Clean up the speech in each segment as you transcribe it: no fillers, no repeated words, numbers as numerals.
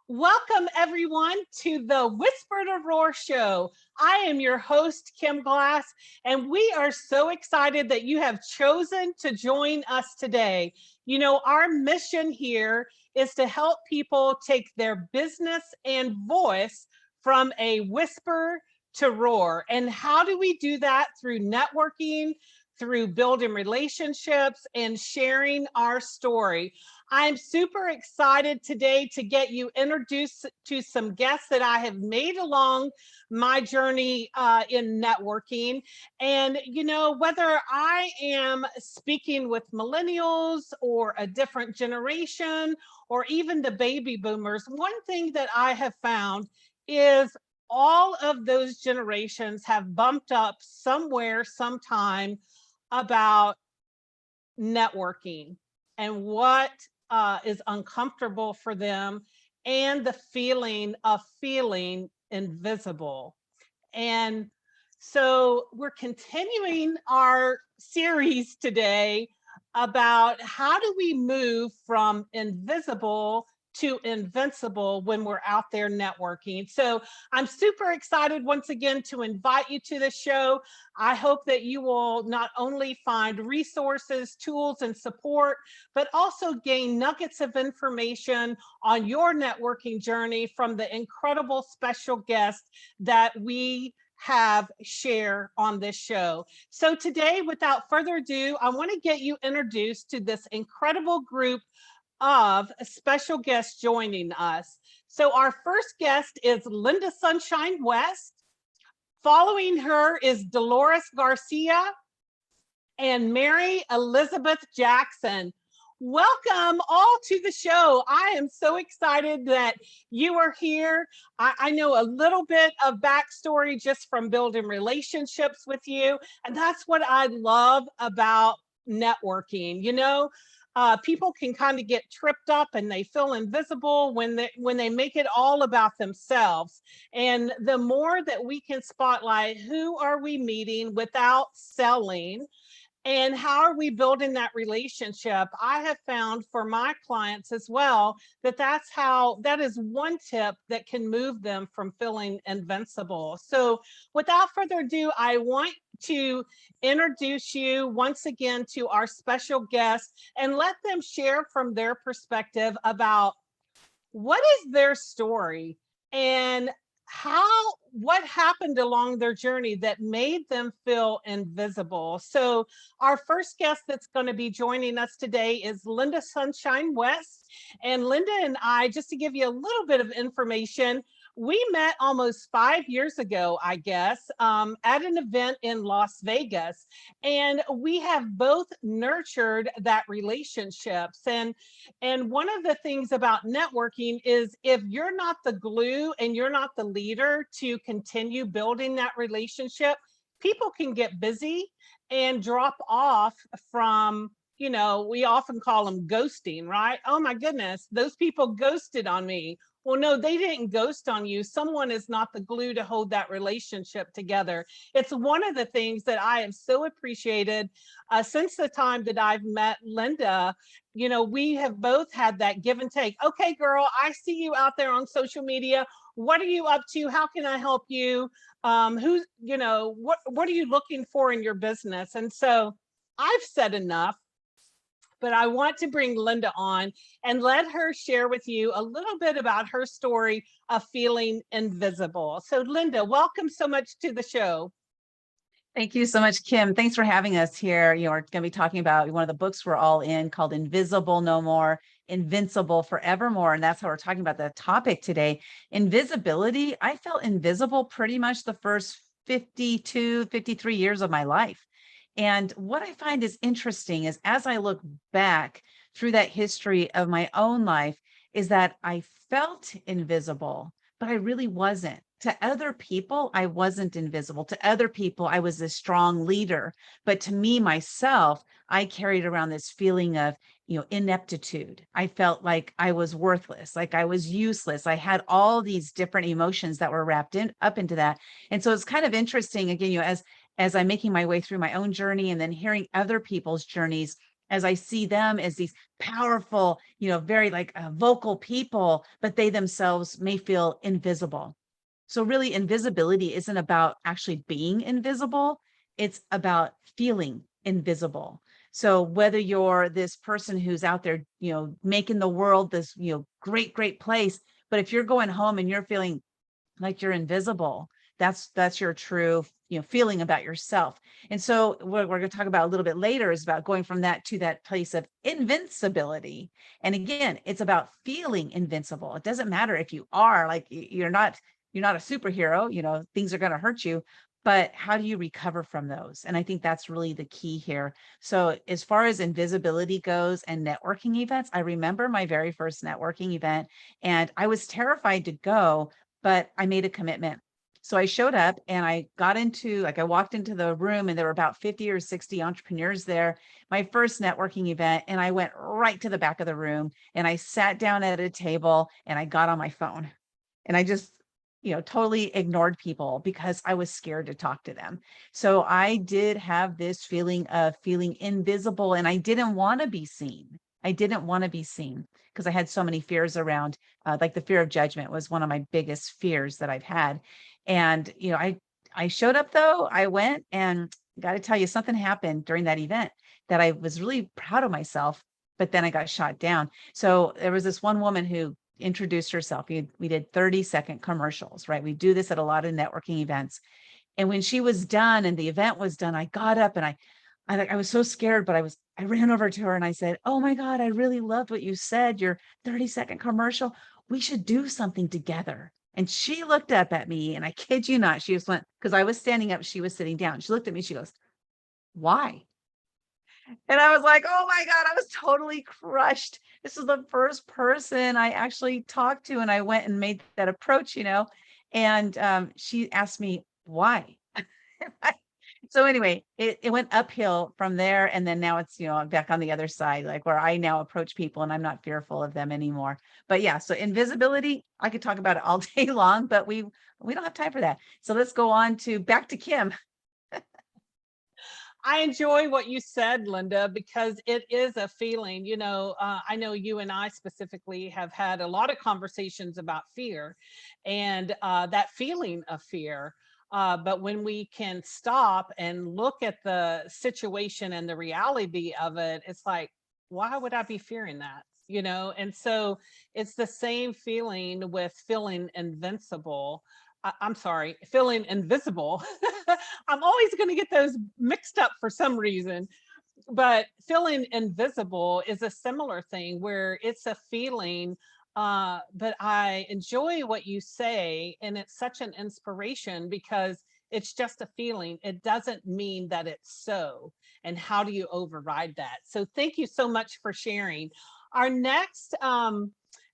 Welcome, everyone, to the Whisper to Roar Show. I am your host, Kym Glass, and we are so excited that you have chosen to join us today. You know, our mission here is to help people take their business and voice from a whisper to roar. And how do we do that? Through networking, through building relationships, and sharing our story. I'm super excited today to get you introduced to some guests that I have made along my journey in networking. And, you know, whether I am speaking with millennials or a different generation or even the baby boomers, one thing that I have found is all of those generations have bumped up somewhere, sometime about networking and what is uncomfortable for them, and the feeling of feeling invisible. And so we're continuing our series today about how do we move from invisible to invincible when we're out there networking. So I'm super excited once again to invite you to the show. I hope that you will not only find resources, tools, and support, but also gain nuggets of information on your networking journey from the incredible special guests that we have share on this show. So today, without further ado, I want to get you introduced to this incredible group of special guests joining us. So our first guest is Lynda Sunshine West. Following her is Delores Garcia and Mary Elizabeth Jackson. Welcome all to the show. I am so excited that you are here. I know a little bit of backstory just from building relationships with you. And that's what I love about networking. You know, people can kind of get tripped up and they feel invisible when they make it all about themselves. And the more that we can spotlight who are we meeting without selling, and how are we building that relationship? I have found for my clients as well that that is one tip that can move them from feeling invincible. So without further ado, I want to introduce you once again to our special guests and let them share from their perspective about what is their story and what happened along their journey that made them feel invisible. So our first guest that's going to be joining us today is Lynda Sunshine West. And Lynda and I, just to give you a little bit of information, we met almost 5 years ago, I guess, at an event in Las Vegas. And we have both nurtured that relationships. And one of the things about networking is if you're not the glue and you're not the leader to continue building that relationship, people can get busy and drop off from, you know, we often call them ghosting, right? Oh my goodness, those people ghosted on me. Well, no, they didn't ghost on you. Someone is not the glue to hold that relationship together. It's one of the things that I have so appreciated since the time that I've met Lynda. You know, we have both had that give and take. Okay, girl, I see you out there on social media. What are you up to? How can I help you? Who's, you know, what are you looking for in your business? And so I've said enough, but I want to bring Lynda on and let her share with you a little bit about her story of feeling invisible. So Lynda, welcome so much to the show. Thank you so much, Kym. Thanks for having us here. We're going to be talking about one of the books we're all in called Invisible No More, Invincible Forevermore. And that's how we're talking about the topic today. Invisibility. I felt invisible pretty much the first 52, 53 years of my life. And what I find is interesting is as I look back through that history of my own life, is that I felt invisible, but I really wasn't. To other people, I wasn't invisible. To other people, I was a strong leader. But to me, myself, I carried around this feeling of, ineptitude. I felt like I was worthless, like I was useless. I had all these different emotions that were wrapped up into that. And so it's kind of interesting, again, as I'm making my way through my own journey and then hearing other people's journeys, as I see them as these powerful, very like vocal people, but they themselves may feel invisible. So really, invisibility isn't about actually being invisible. It's about feeling invisible. So whether you're this person who's out there, making the world this, great, great place, but if you're going home and you're feeling like you're invisible, that's your true, feeling about yourself. And so what we're going to talk about a little bit later is about going from that to that place of invincibility. And again, it's about feeling invincible. It doesn't matter if you are like, you're not a superhero, things are going to hurt you, but how do you recover from those? And I think that's really the key here. So as far as invisibility goes and networking events, I remember my very first networking event and I was terrified to go, but I made a commitment. So I showed up and I walked into the room and there were about 50 or 60 entrepreneurs there, my first networking event. And I went right to the back of the room and I sat down at a table and I got on my phone and I just, totally ignored people because I was scared to talk to them. So I did have this feeling of feeling invisible and I didn't want to be seen. I didn't want to be seen because I had so many fears around, like the fear of judgment was one of my biggest fears that I've had. And, I showed up though, I went and got to tell you, something happened during that event that I was really proud of myself, but then I got shot down. So there was this one woman who introduced herself. We did 30-second commercials, right? We do this at a lot of networking events. And when she was done and the event was done, I got up and I was so scared, but I ran over to her and I said, "Oh my God, I really loved what you said, your 30-second commercial. We should do something together." And she looked up at me and I kid you not, she just went, because I was standing up, she was sitting down. She looked at me, she goes, "Why?" And I was like, "Oh my God," I was totally crushed. This is the first person I actually talked to. And I went and made that approach, and she asked me why. So anyway, it went uphill from there. And then now it's, I'm back on the other side, like where I now approach people and I'm not fearful of them anymore. But yeah, so invisibility, I could talk about it all day long, but we don't have time for that. So let's go on to back to Kym. I enjoy what you said, Lynda, because it is a feeling. I know you and I specifically have had a lot of conversations about fear and that feeling of fear. But when we can stop and look at the situation and the reality of it, it's like, why would I be fearing that? And so it's the same feeling with feeling invincible. I'm sorry, feeling invisible. I'm always going to get those mixed up for some reason. But feeling invisible is a similar thing where it's a feeling. But I enjoy what you say, and it's such an inspiration because it's just a feeling. It doesn't mean that it's so. And how do you override that? So thank you so much for sharing. Our next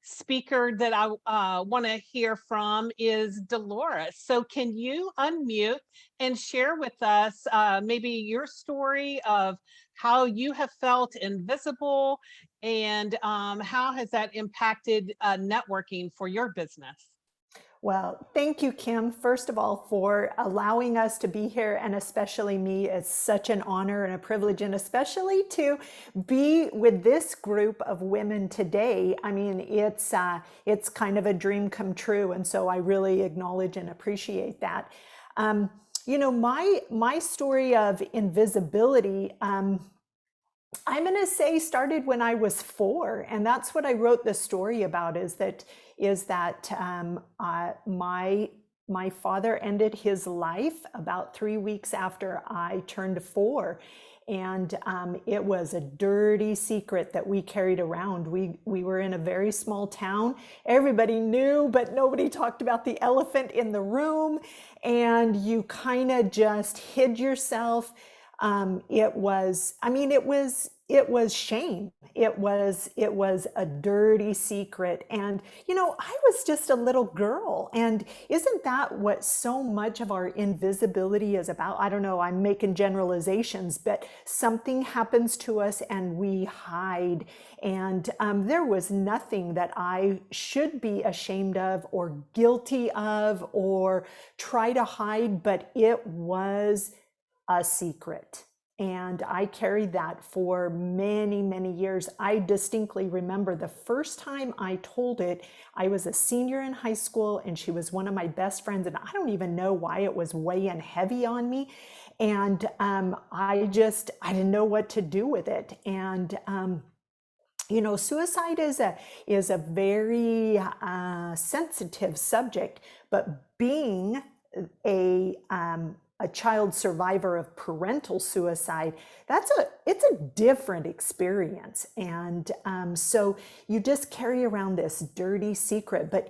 speaker that I want to hear from is Delores. So can you unmute and share with us maybe your story of how you have felt invisible and how has that impacted networking for your business? Well, thank you, Kym, first of all, for allowing us to be here, and especially me. It's such an honor and a privilege, and especially to be with this group of women today. I mean, it's kind of a dream come true, and so I really acknowledge and appreciate that. My story of invisibility, I'm going to say started when I was 4, and that's what I wrote the story about. Is that my father ended his life about 3 weeks after I turned 4, and it was a dirty secret that we carried around. We were in a very small town. Everybody knew, but nobody talked about the elephant in the room, and you kind of just hid yourself. It was shame. It was a dirty secret. And, I was just a little girl. And isn't that what so much of our invisibility is about? I don't know, I'm making generalizations, but something happens to us and we hide. And there was nothing that I should be ashamed of or guilty of or try to hide, but it was a secret. And I carried that for many, many years. I distinctly remember the first time I told it, I was a senior in high school and she was one of my best friends. And I don't even know why it was weighing heavy on me. And I didn't know what to do with it. And suicide is a very sensitive subject, but being a child survivor of parental suicide, it's a different experience. And so you just carry around this dirty secret. But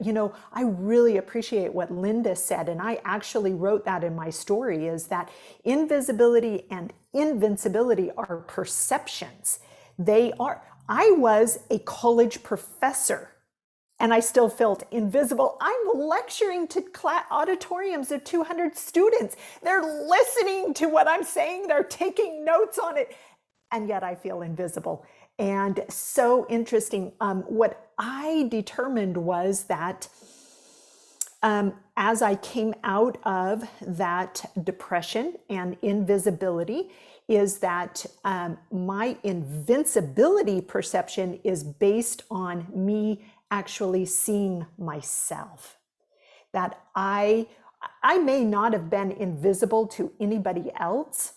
I really appreciate what Lynda said, and I actually wrote that in my story, is that invisibility and invincibility are perceptions. They are. I was a college professor and I still felt invisible. I'm lecturing to auditoriums of 200 students. They're listening to what I'm saying. They're taking notes on it. And yet I feel invisible. And so interesting. What I determined was that as I came out of that depression and invisibility, is that my invincibility perception is based on me actually seeing myself. That I may not have been invisible to anybody else.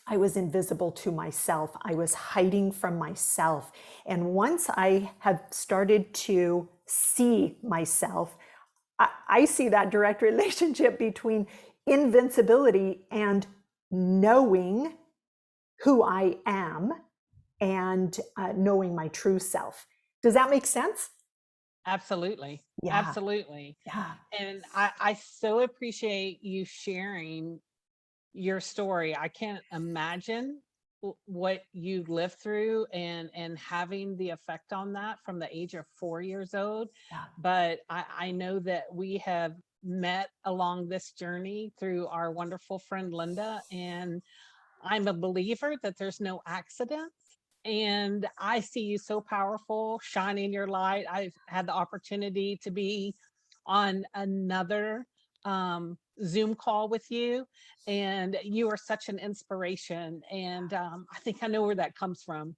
I was invisible to myself. I was hiding from myself. And once I have started to see myself, I see that direct relationship between invincibility and knowing who I am and knowing my true self. Does that make sense? Absolutely. Yeah. Absolutely. Yeah. And I so appreciate you sharing your story. I can't imagine what you lived through and having the effect on that from the age of 4 years old. Yeah. But I know that we have met along this journey through our wonderful friend Lynda, and I'm a believer that there's no accidents. And I see you so powerful, shining your light. I've had the opportunity to be on another Zoom call with you, and you are such an inspiration. And I think I know where that comes from.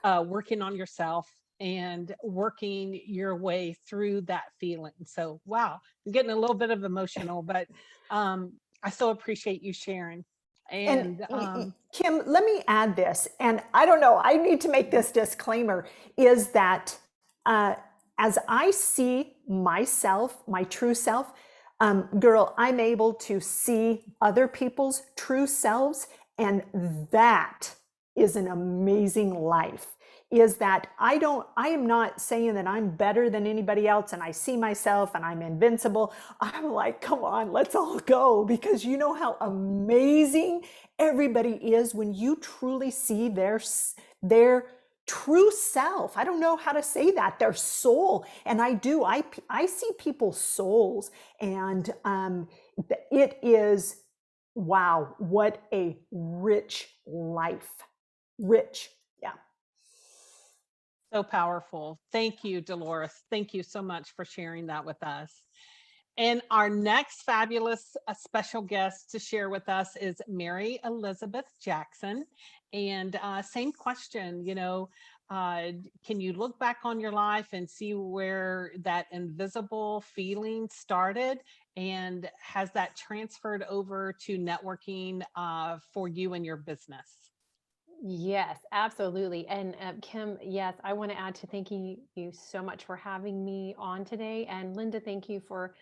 Working on yourself and working your way through that feeling. So, wow, I'm getting a little bit of emotional, but I so appreciate you sharing. And And Kym, let me add this, and I don't know, I need to make this disclaimer, is that as I see myself, my true self, girl, I'm able to see other people's true selves, and that is an amazing life. Is that I am not saying that I'm better than anybody else and I see myself and I'm invincible. I'm like, come on, let's all go, because you know how amazing everybody is when you truly see their true self. I don't know how to say that, their soul. And I do, I see people's souls, and it is, wow, what a rich life. Rich. Yeah. so powerful. Thank you, Delores. Thank you so much for sharing that with us. And our next fabulous special guest to share with us is Mary Elizabeth Jackson. And same question, can you look back on your life and see where that invisible feeling started? And has that transferred over to networking for you and your business? Yes, absolutely. And Kym, yes, I want to add to thanking you so much for having me on today. And Lynda, thank you for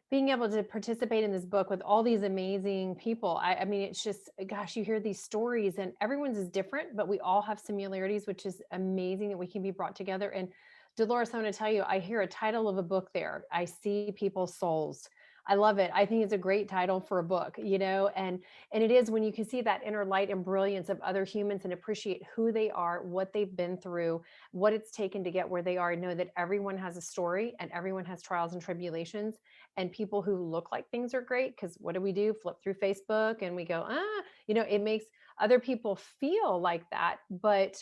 being able to participate in this book with all these amazing people. I mean, it's just, gosh, you hear these stories and everyone's is different, but we all have similarities, which is amazing that we can be brought together. And Delores, I'm going to tell you, I hear a title of a book there. I see people's souls. I love it. I think it's a great title for a book, and it is when you can see that inner light and brilliance of other humans and appreciate who they are, what they've been through, what it's taken to get where they are, and know that everyone has a story and everyone has trials and tribulations. And people who look like things are great, because what do? Flip through Facebook and we go, it makes other people feel like that. But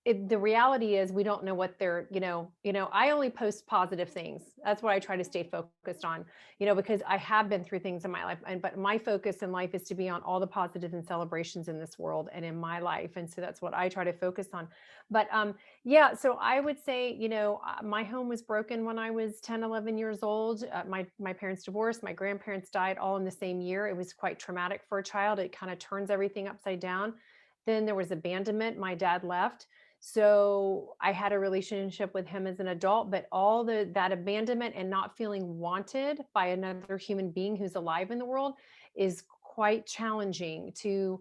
the reality is we don't know what they're, I only post positive things. That's what I try to stay focused on, because I have been through things in my life, but my focus in life is to be on all the positives and celebrations in this world and in my life. And so that's what I try to focus on. But yeah, so I would say, my home was broken when I was 10, 11 years old. My parents divorced, my grandparents died all in the same year. It was quite traumatic for a child. It kind of turns everything upside down. Then there was abandonment. My dad left. So I had a relationship with him as an adult, but all that abandonment and not feeling wanted by another human being who's alive in the world is quite challenging to,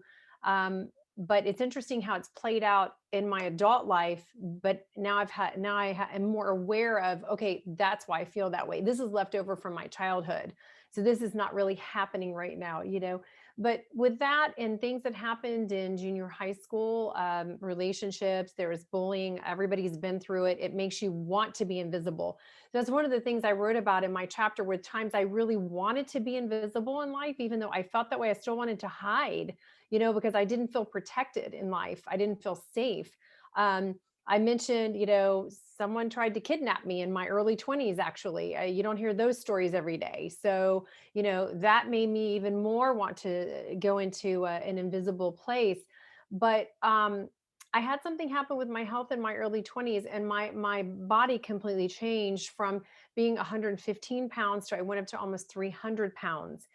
but it's interesting how it's played out in my adult life. But now am more aware of, okay, that's why I feel that way. This is left over from my childhood. So this is not really happening right now, But with that and things that happened in junior high school, relationships, there was bullying, everybody's been through it. It makes you want to be invisible. That's one of the things I wrote about in my chapter, with times I really wanted to be invisible in life, even though I felt that way, I still wanted to hide, because I didn't feel protected in life. I didn't feel safe. I mentioned, someone tried to kidnap me in my early 20s, actually. You don't hear those stories every day. So, that made me even more want to go into an invisible place. But I had something happen with my health in my early 20s, and my body completely changed from being 115 pounds to I went up to almost 300 pounds.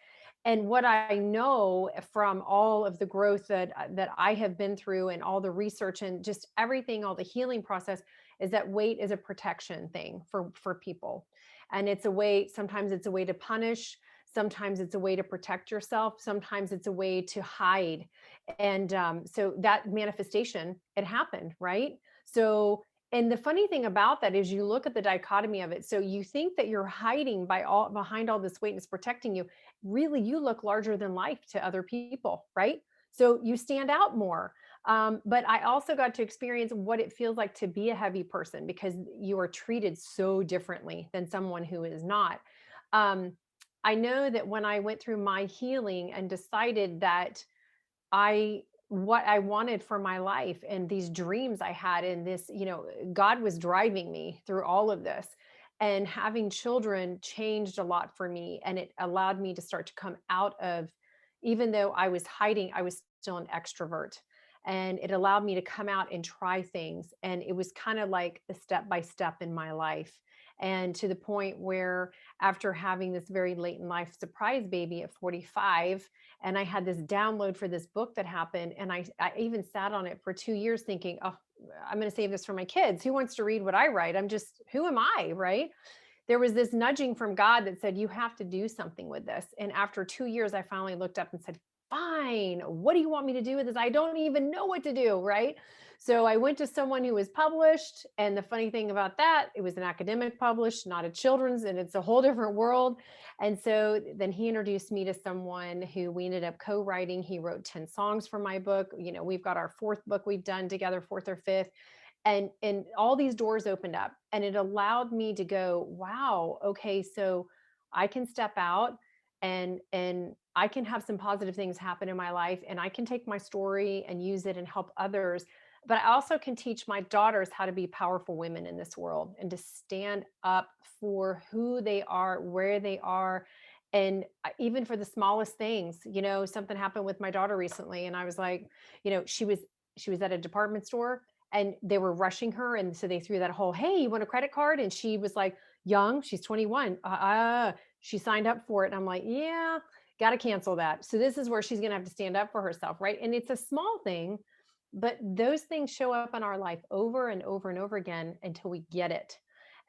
And what I know from all of the growth that I have been through, and all the research and just everything, all the healing process, is that weight is a protection thing for people. And it's a way, sometimes it's a way to punish, sometimes it's a way to protect yourself, sometimes it's a way to hide. And so that manifestation, it happened, right? So, and the funny thing about that is, you look at the dichotomy of it. So you think that you're hiding behind all this weight and it's protecting you. Really, you look larger than life to other people, right? So you stand out more. But I also got to experience what it feels like to be a heavy person, because you are treated so differently than someone who is not. I know that when I went through my healing and decided that what I wanted for my life and these dreams I had, and this, God was driving me through all of this, and having children changed a lot for me. And it allowed me to start to come out of, even though I was hiding, I was still an extrovert. And it allowed me to come out and try things. And it was kind of like a step by step in my life. And to the point where, after having this very late in life surprise baby at 45, and I had this download for this book that happened, and I even sat on it for 2 years thinking, oh, I'm going to save this for my kids. Who wants to read what I write? Who am I, right? There was this nudging from God that said, you have to do something with this. And after 2 years, I finally looked up and said, fine, what do you want me to do with this? I don't even know what to do, right? So I went to someone who was published. And the funny thing about that, it was an academic published, not a children's, and it's a whole different world. And so then he introduced me to someone who we ended up co-writing. He wrote 10 songs for my book. We've got our fourth book we've done together, fourth or fifth. And all these doors opened up, and it allowed me to go, wow, okay, so I can step out, and I can have some positive things happen in my life, and I can take my story and use it and help others. But I also can teach my daughters how to be powerful women in this world, and to stand up for who they are, where they are. And even for the smallest things, something happened with my daughter recently, and I was like, she was at a department store, and they were rushing her. And so they threw that whole, hey, you want a credit card? And she was like, young, she's 21. She signed up for it. And I'm like, yeah, got to cancel that. So this is where she's going to have to stand up for herself. Right. And it's a small thing, but those things show up in our life over and over and over again until we get it.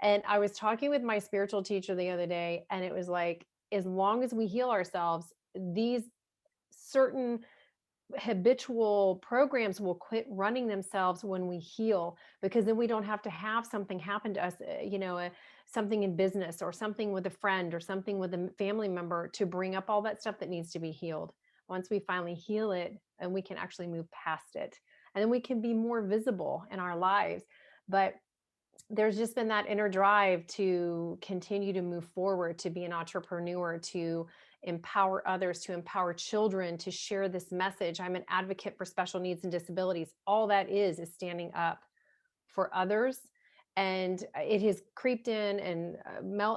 And I was talking with my spiritual teacher the other day, and it was like, as long as we heal ourselves, these certain habitual programs will quit running themselves when we heal, because then we don't have to have something happen to us, something in business, or something with a friend, or something with a family member, to bring up all that stuff that needs to be healed. Once we finally heal it, and we can actually move past it, and then we can be more visible in our lives. But there's just been that inner drive to continue to move forward, to be an entrepreneur, to empower others, to empower children, to share this message. I'm an advocate for special needs and disabilities. All that is standing up for others. And it has creeped in and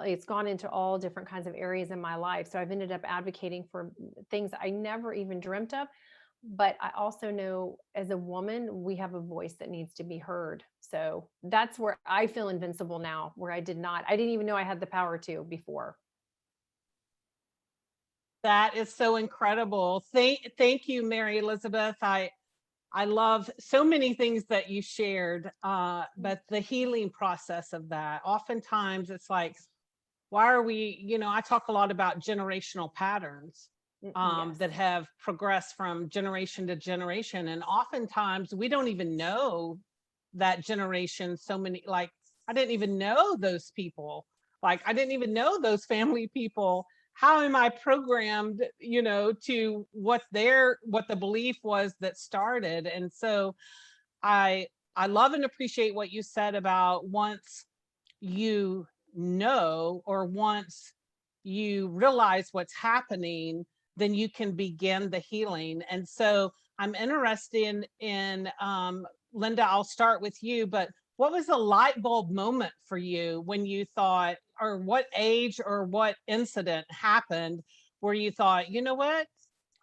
it's gone into all different kinds of areas in my life. So I've ended up advocating for things I never even dreamt of. But I also know as a woman, we have a voice that needs to be heard. So that's where I feel invincible now, where I didn't even know I had the power to before. That is so incredible. Thank you, Mary Elizabeth. I love so many things that you shared, but the healing process of that, oftentimes it's like, why are we, I talk a lot about generational patterns Yes. that have progressed from generation to generation. And oftentimes we don't even know that generation. So many, like, I didn't even know those people. Like, I didn't even know those family people. How am I programmed, to what the belief was that started? And so I I love and appreciate what you said about once you know, or once you realize what's happening, then you can begin the healing. And so I'm interested in Lynda, I'll start with you, but what was the light bulb moment for you when you thought, or what age or what incident happened where you thought, you know what,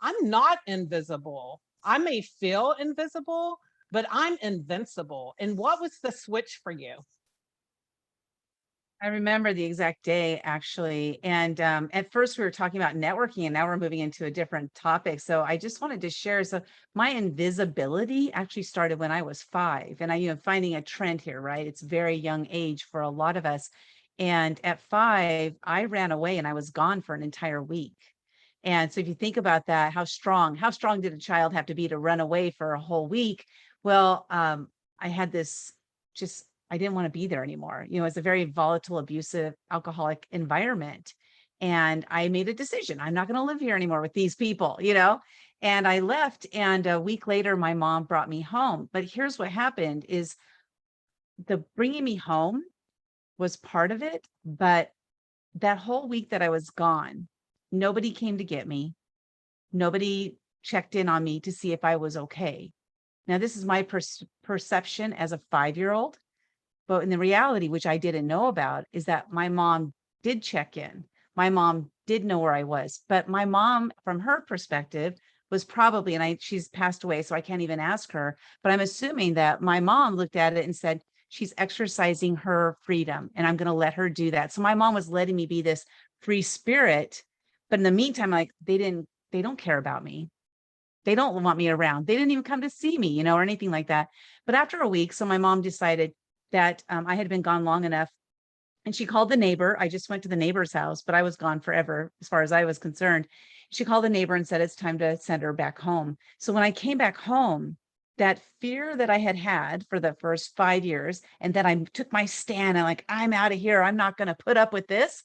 I'm not invisible. I may feel invisible, but I'm invincible. And what was the switch for you? I remember the exact day, actually. And at first we were talking about networking, and now we're moving into a different topic. So I just wanted to share. So my invisibility actually started when I was 5. And I'm finding a trend here, right? It's very young age for a lot of us. And at 5, I ran away and I was gone for an entire week. And so if you think about that, how strong did a child have to be to run away for a whole week? Well, I had this just, I didn't want to be there anymore. It's a very volatile, abusive, alcoholic environment. And I made a decision. I'm not going to live here anymore with these people. And I left. And a week later, my mom brought me home. But here's what happened is the bringing me home was part of it. But that whole week that I was gone, nobody came to get me. Nobody checked in on me to see if I was okay. Now, this is my perception as a 5-year-old. But in the reality, which I didn't know about, is that my mom did check in. My mom did know where I was. But my mom, from her perspective, was probably, and she's passed away, so I can't even ask her, but I'm assuming that my mom looked at it and said, she's exercising her freedom, and I'm going to let her do that. So my mom was letting me be this free spirit. But in the meantime, like, they don't care about me. They don't want me around. They didn't even come to see me, or anything like that. But after a week, so my mom decided that I had been gone long enough, and she called the neighbor. I just went to the neighbor's house, but I was gone forever as far as I was concerned. She called the neighbor and said, it's time to send her back home. So when I came back home, that fear that I had had for the first 5 years, and then I took my stand and like, I'm out of here. I'm not going to put up with this.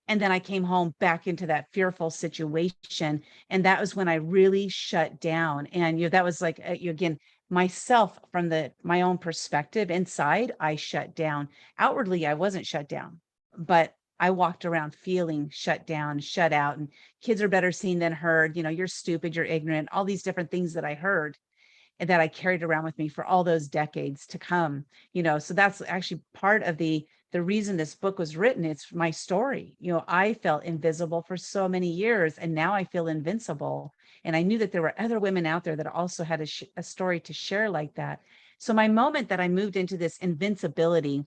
And then I came home back into that fearful situation. And that was when I really shut down. And that was like, again, myself from my own perspective inside, I shut down. Outwardly, I wasn't shut down, but I walked around feeling shut down, shut out, and kids are better seen than heard. You're stupid, you're ignorant, all these different things that I heard and that I carried around with me for all those decades to come. So that's actually part of the reason this book was written. It's my story. I felt invisible for so many years, and now I feel invincible. And I knew that there were other women out there that also had a story to share like that. So my moment that I moved into this invincibility,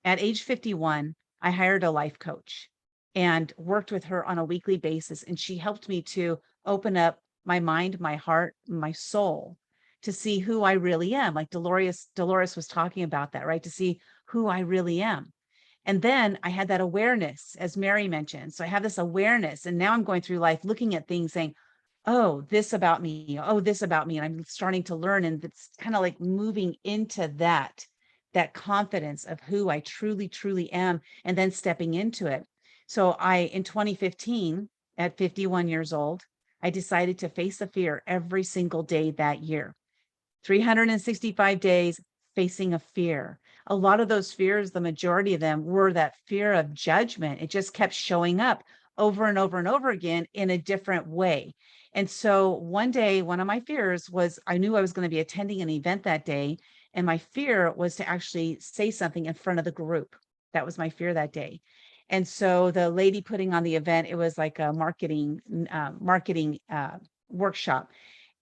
at age 51, I hired a life coach and worked with her on a weekly basis. And she helped me to open up my mind, my heart, my soul, to see who I really am. Like Delores was talking about that, right? To see who I really am. And then I had that awareness, as Mary mentioned. So I have this awareness, and now I'm going through life looking at things saying, oh, this about me. Oh, this about me. And I'm starting to learn. And it's kind of like moving into that confidence of who I truly, truly am, and then stepping into it. So in 2015, at 51 years old, I decided to face the fear every single day that year. 365 days facing a fear. A lot of those fears, the majority of them, were that fear of judgment. It just kept showing up over and over and over again in a different way. And so one day, one of my fears was, I knew I was going to be attending an event that day, And my fear was to actually say something in front of the group. That was my fear that day. And so the lady putting on the event, it was like a marketing workshop.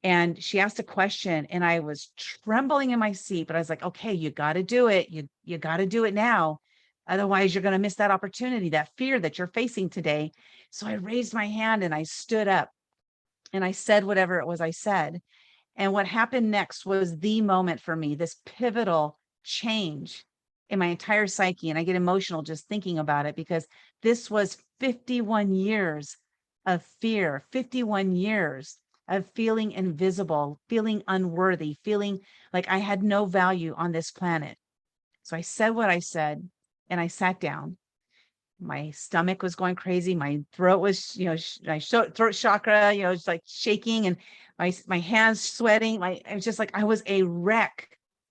And she asked a question and I was trembling in my seat, but I was like, okay, you got to do it. You got to do it now. Otherwise you're going to miss that opportunity, that fear that you're facing today. So I raised my hand and I stood up and I said whatever it was I said. And what happened next was the moment for me, this pivotal change in my entire psyche. And I get emotional just thinking about it because this was 51 years of fear, 51 years of feeling invisible, feeling unworthy, feeling like I had no value on this planet. So I said what I said and I sat down. My stomach was going crazy. My throat was, my throat chakra, just like shaking and my hands sweating. I was just like, I was a wreck.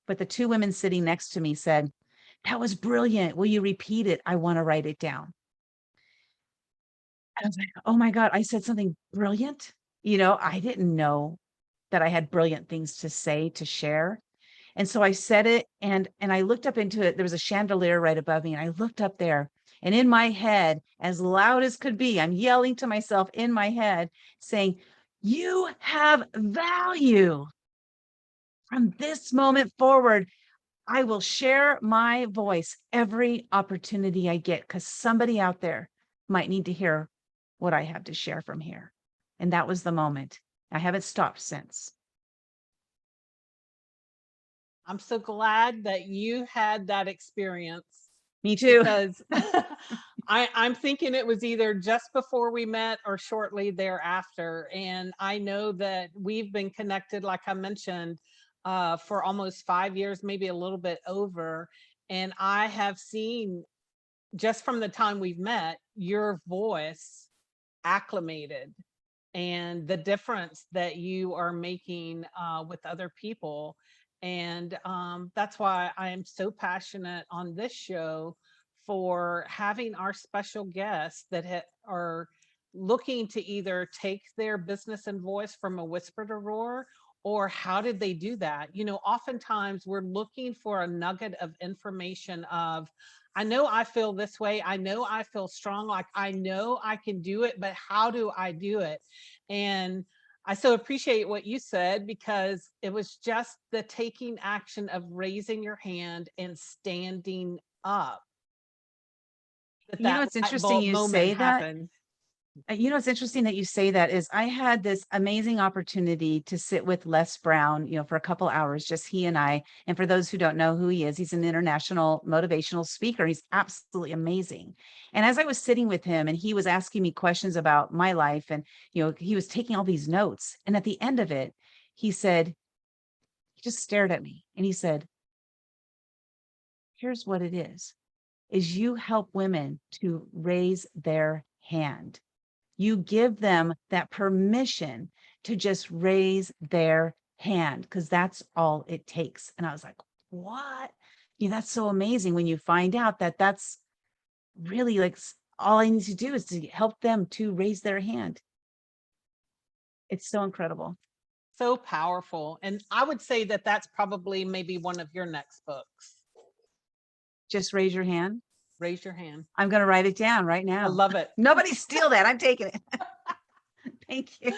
But the two women sitting next to me said, that was brilliant. Will you repeat it? I want to write it down. I was like, oh my God, I said something brilliant. I didn't know that I had brilliant things to say, to share. And so I said it and I looked up into it. There was a chandelier right above me and I looked up there and in my head, as loud as could be, I'm yelling to myself in my head saying, you have value. From this moment forward, I will share my voice every opportunity I get because somebody out there might need to hear what I have to share from here. And that was the moment. I haven't stopped since. I'm so glad that you had that experience Me too. because I'm thinking it was either just before we met or shortly thereafter. And I know that we've been connected, like I mentioned, for almost 5 years, maybe a little bit over. And I have seen just from the time we've met, your voice acclimated and the difference that you are making with other people. And that's why I am so passionate on this show for having our special guests that are looking to either take their business and voice from a whisper to roar, or how did they do that? Oftentimes we're looking for a nugget of information of, I know I feel this way. I know I feel strong. Like I know I can do it, but how do I do it? And I so appreciate what you said because it was just the taking action of raising your hand and standing up that It's light interesting bulb you moment say that. happened. It's interesting that you say that is I had this amazing opportunity to sit with Les Brown, for a couple hours, just he and I. And for those who don't know who he is, he's an international motivational speaker. He's absolutely amazing. And as I was sitting with him and he was asking me questions about my life and, he was taking all these notes. And at the end of it, he just stared at me and he said, here's what it is you help women to raise their hand. You give them that permission to just raise their hand because that's all it takes. And I was like, what? That's so amazing when you find out that that's really like all I need to do is to help them to raise their hand. It's so incredible. So powerful. And I would say that that's probably maybe one of your next books. Just raise your hand. Raise your hand. I'm going to write it down right now. I love it. Nobody steal that. I'm taking it. Thank you.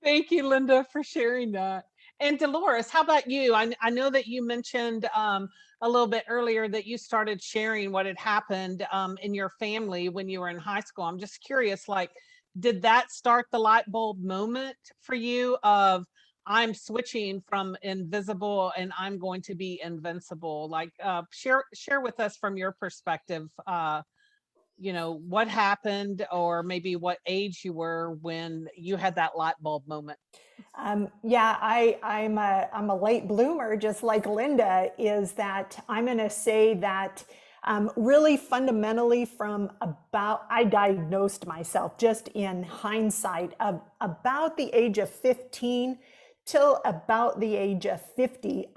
Thank you, Lynda, for sharing that. And Delores, how about you? I know that you mentioned a little bit earlier that you started sharing what had happened in your family when you were in high school. I'm just curious, did that start the light bulb moment for you of I'm switching from invisible and I'm going to be invincible? Share with us from your perspective, what happened or maybe what age you were when you had that light bulb moment. Yeah, I'm a late bloomer, just like Lynda, is that I'm going to say that really fundamentally I diagnosed myself just in hindsight of about the age of 15 till about the age of 50.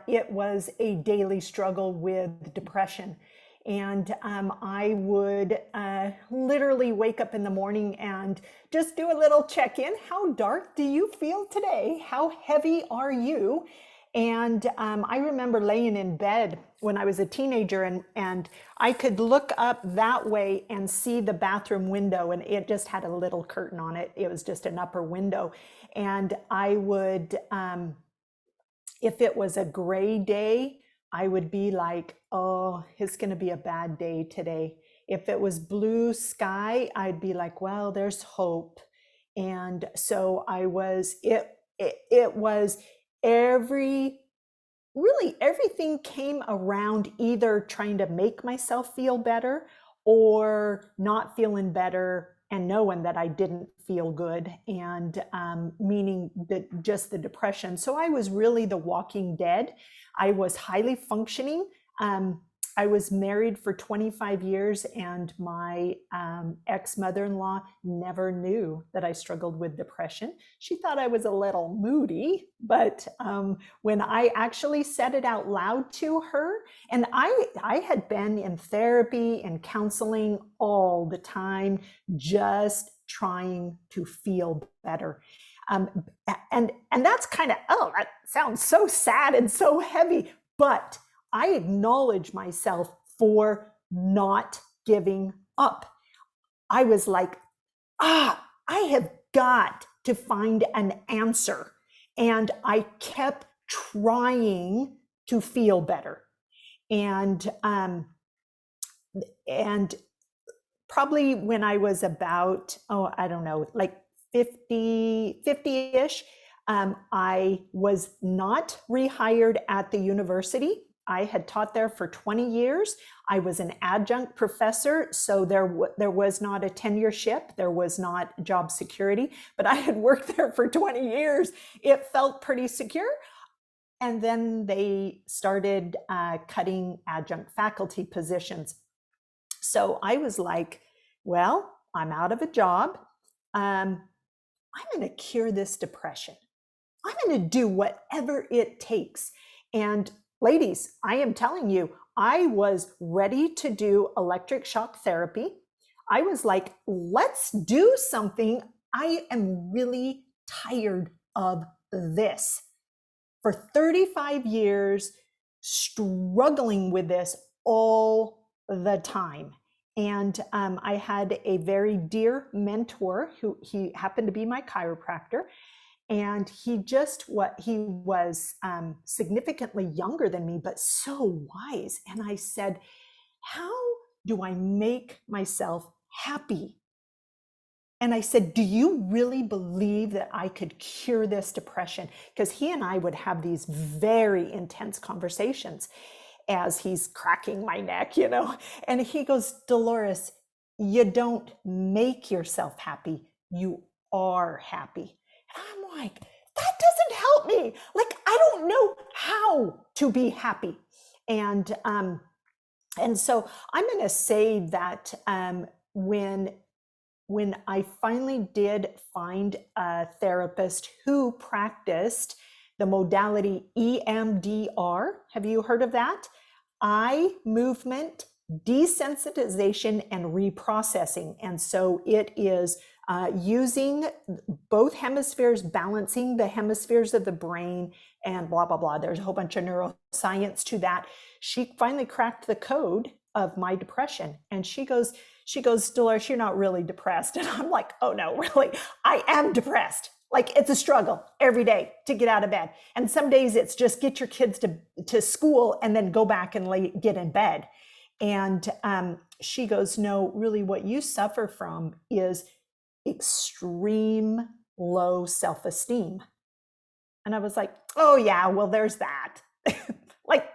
It was a daily struggle with depression. And I would literally wake up in the morning and just do a little check-in. How dark do you feel today? How heavy are you? And I remember laying in bed when I was a teenager, and I could look up that way and see the bathroom window, and it just had a little curtain on it. It was just an upper window. And I would, if it was a gray day, I would be like, oh, it's going to be a bad day today. If it was blue sky, I'd be like, well, there's hope. And so I was, it was really everything came around either trying to make myself feel better or not feeling better and knowing that I didn't feel good, and meaning that just the depression. So I was really the walking dead. I was highly functioning. I was married for 25 years, and my ex-mother-in-law never knew that I struggled with depression. She thought I was a little moody, but when I actually said it out loud to her, and I had been in therapy and counseling all the time, just trying to feel better. And that's kind of, oh, that sounds so sad and so heavy, but I acknowledge myself for not giving up. I was like, I have got to find an answer. And I kept trying to feel better. And probably when I was about, I don't know, like 50-ish, I was not rehired at the university. I had taught there for 20 years. I was an adjunct professor, so there was not a tenureship, there was not job security, but I had worked there for 20 years. It felt pretty secure. And then they started cutting adjunct faculty positions. So I was like, well, I'm out of a job. I'm going to cure this depression. I'm going to do whatever it takes. And ladies, I am telling you, I was ready to do electric shock therapy. I was like, let's do something. I am really tired of this. For 35 years, struggling with this all the time. And I had a very dear mentor he happened to be my chiropractor. And he was significantly younger than me, but so wise. And I said, how do I make myself happy? And I said, do you really believe that I could cure this depression? Because he and I would have these very intense conversations as he's cracking my neck, And he goes, Delores, you don't make yourself happy. You are happy. And I'm like, that doesn't help me. Like, I don't know how to be happy. And so I'm going to say that when I finally did find a therapist who practiced the modality EMDR, have you heard of that? Eye movement, desensitization, and reprocessing. And so it is using both hemispheres, balancing the hemispheres of the brain, and blah, blah, blah. There's a whole bunch of neuroscience to that. She finally cracked the code of my depression. And she goes, Delores, you're not really depressed. And I'm like, oh no, really, I am depressed. Like, it's a struggle every day to get out of bed. And some days it's just get your kids to school and then go back and get in bed. And she goes, no, really what you suffer from is extreme low self-esteem. And I was like, oh yeah, well, there's that. Like,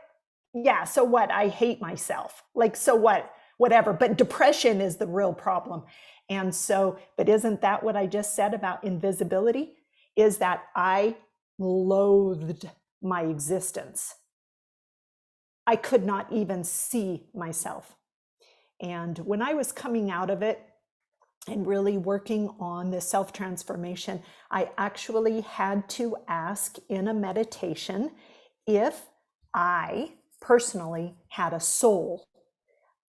yeah, so what? I hate myself. Like, so what? Whatever. But depression is the real problem. And so, but isn't that what I just said about invisibility? Is that I loathed my existence. I could not even see myself. And when I was coming out of it and really working on the self-transformation, I actually had to ask in a meditation if I personally had a soul.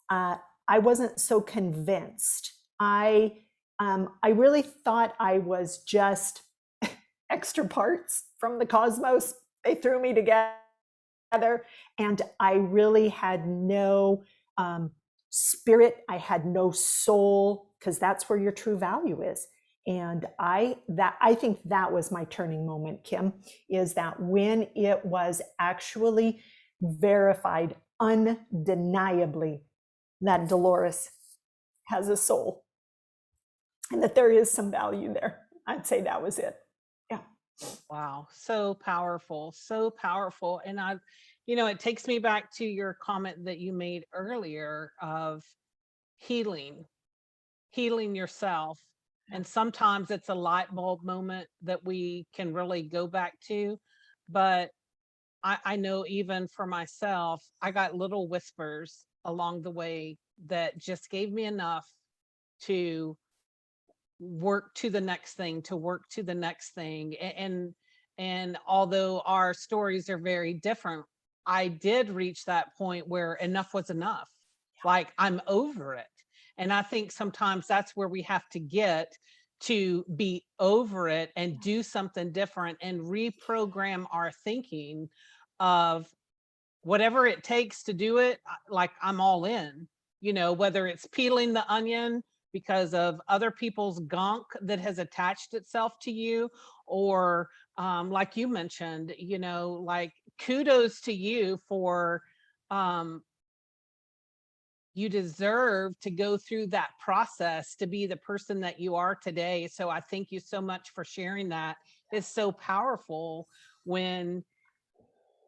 I wasn't so convinced. I really thought I was just extra parts from the cosmos, They threw me together, and I really had no spirit. I had no soul, because that's where your true value is. And I think that was my turning moment, Kym, is that when it was actually verified undeniably that Delores has a soul and that there is some value there. I'd say that was it. Yeah. Wow, so powerful, so powerful. And it takes me back to your comment that you made earlier of healing, healing yourself. And sometimes it's a light bulb moment that we can really go back to. But I know even for myself, I got little whispers along the way that just gave me enough to work to the next thing, to work to the next thing. And although our stories are very different, I did reach that point where enough was enough. Like, I'm over it. And I think sometimes that's where we have to get to, be over it and do something different and reprogram our thinking of whatever it takes to do it. Like, I'm all in, whether it's peeling the onion because of other people's gunk that has attached itself to you, or like you mentioned, like, kudos to you for you deserve to go through that process to be the person that you are today. So I thank you so much for sharing that. It's so powerful when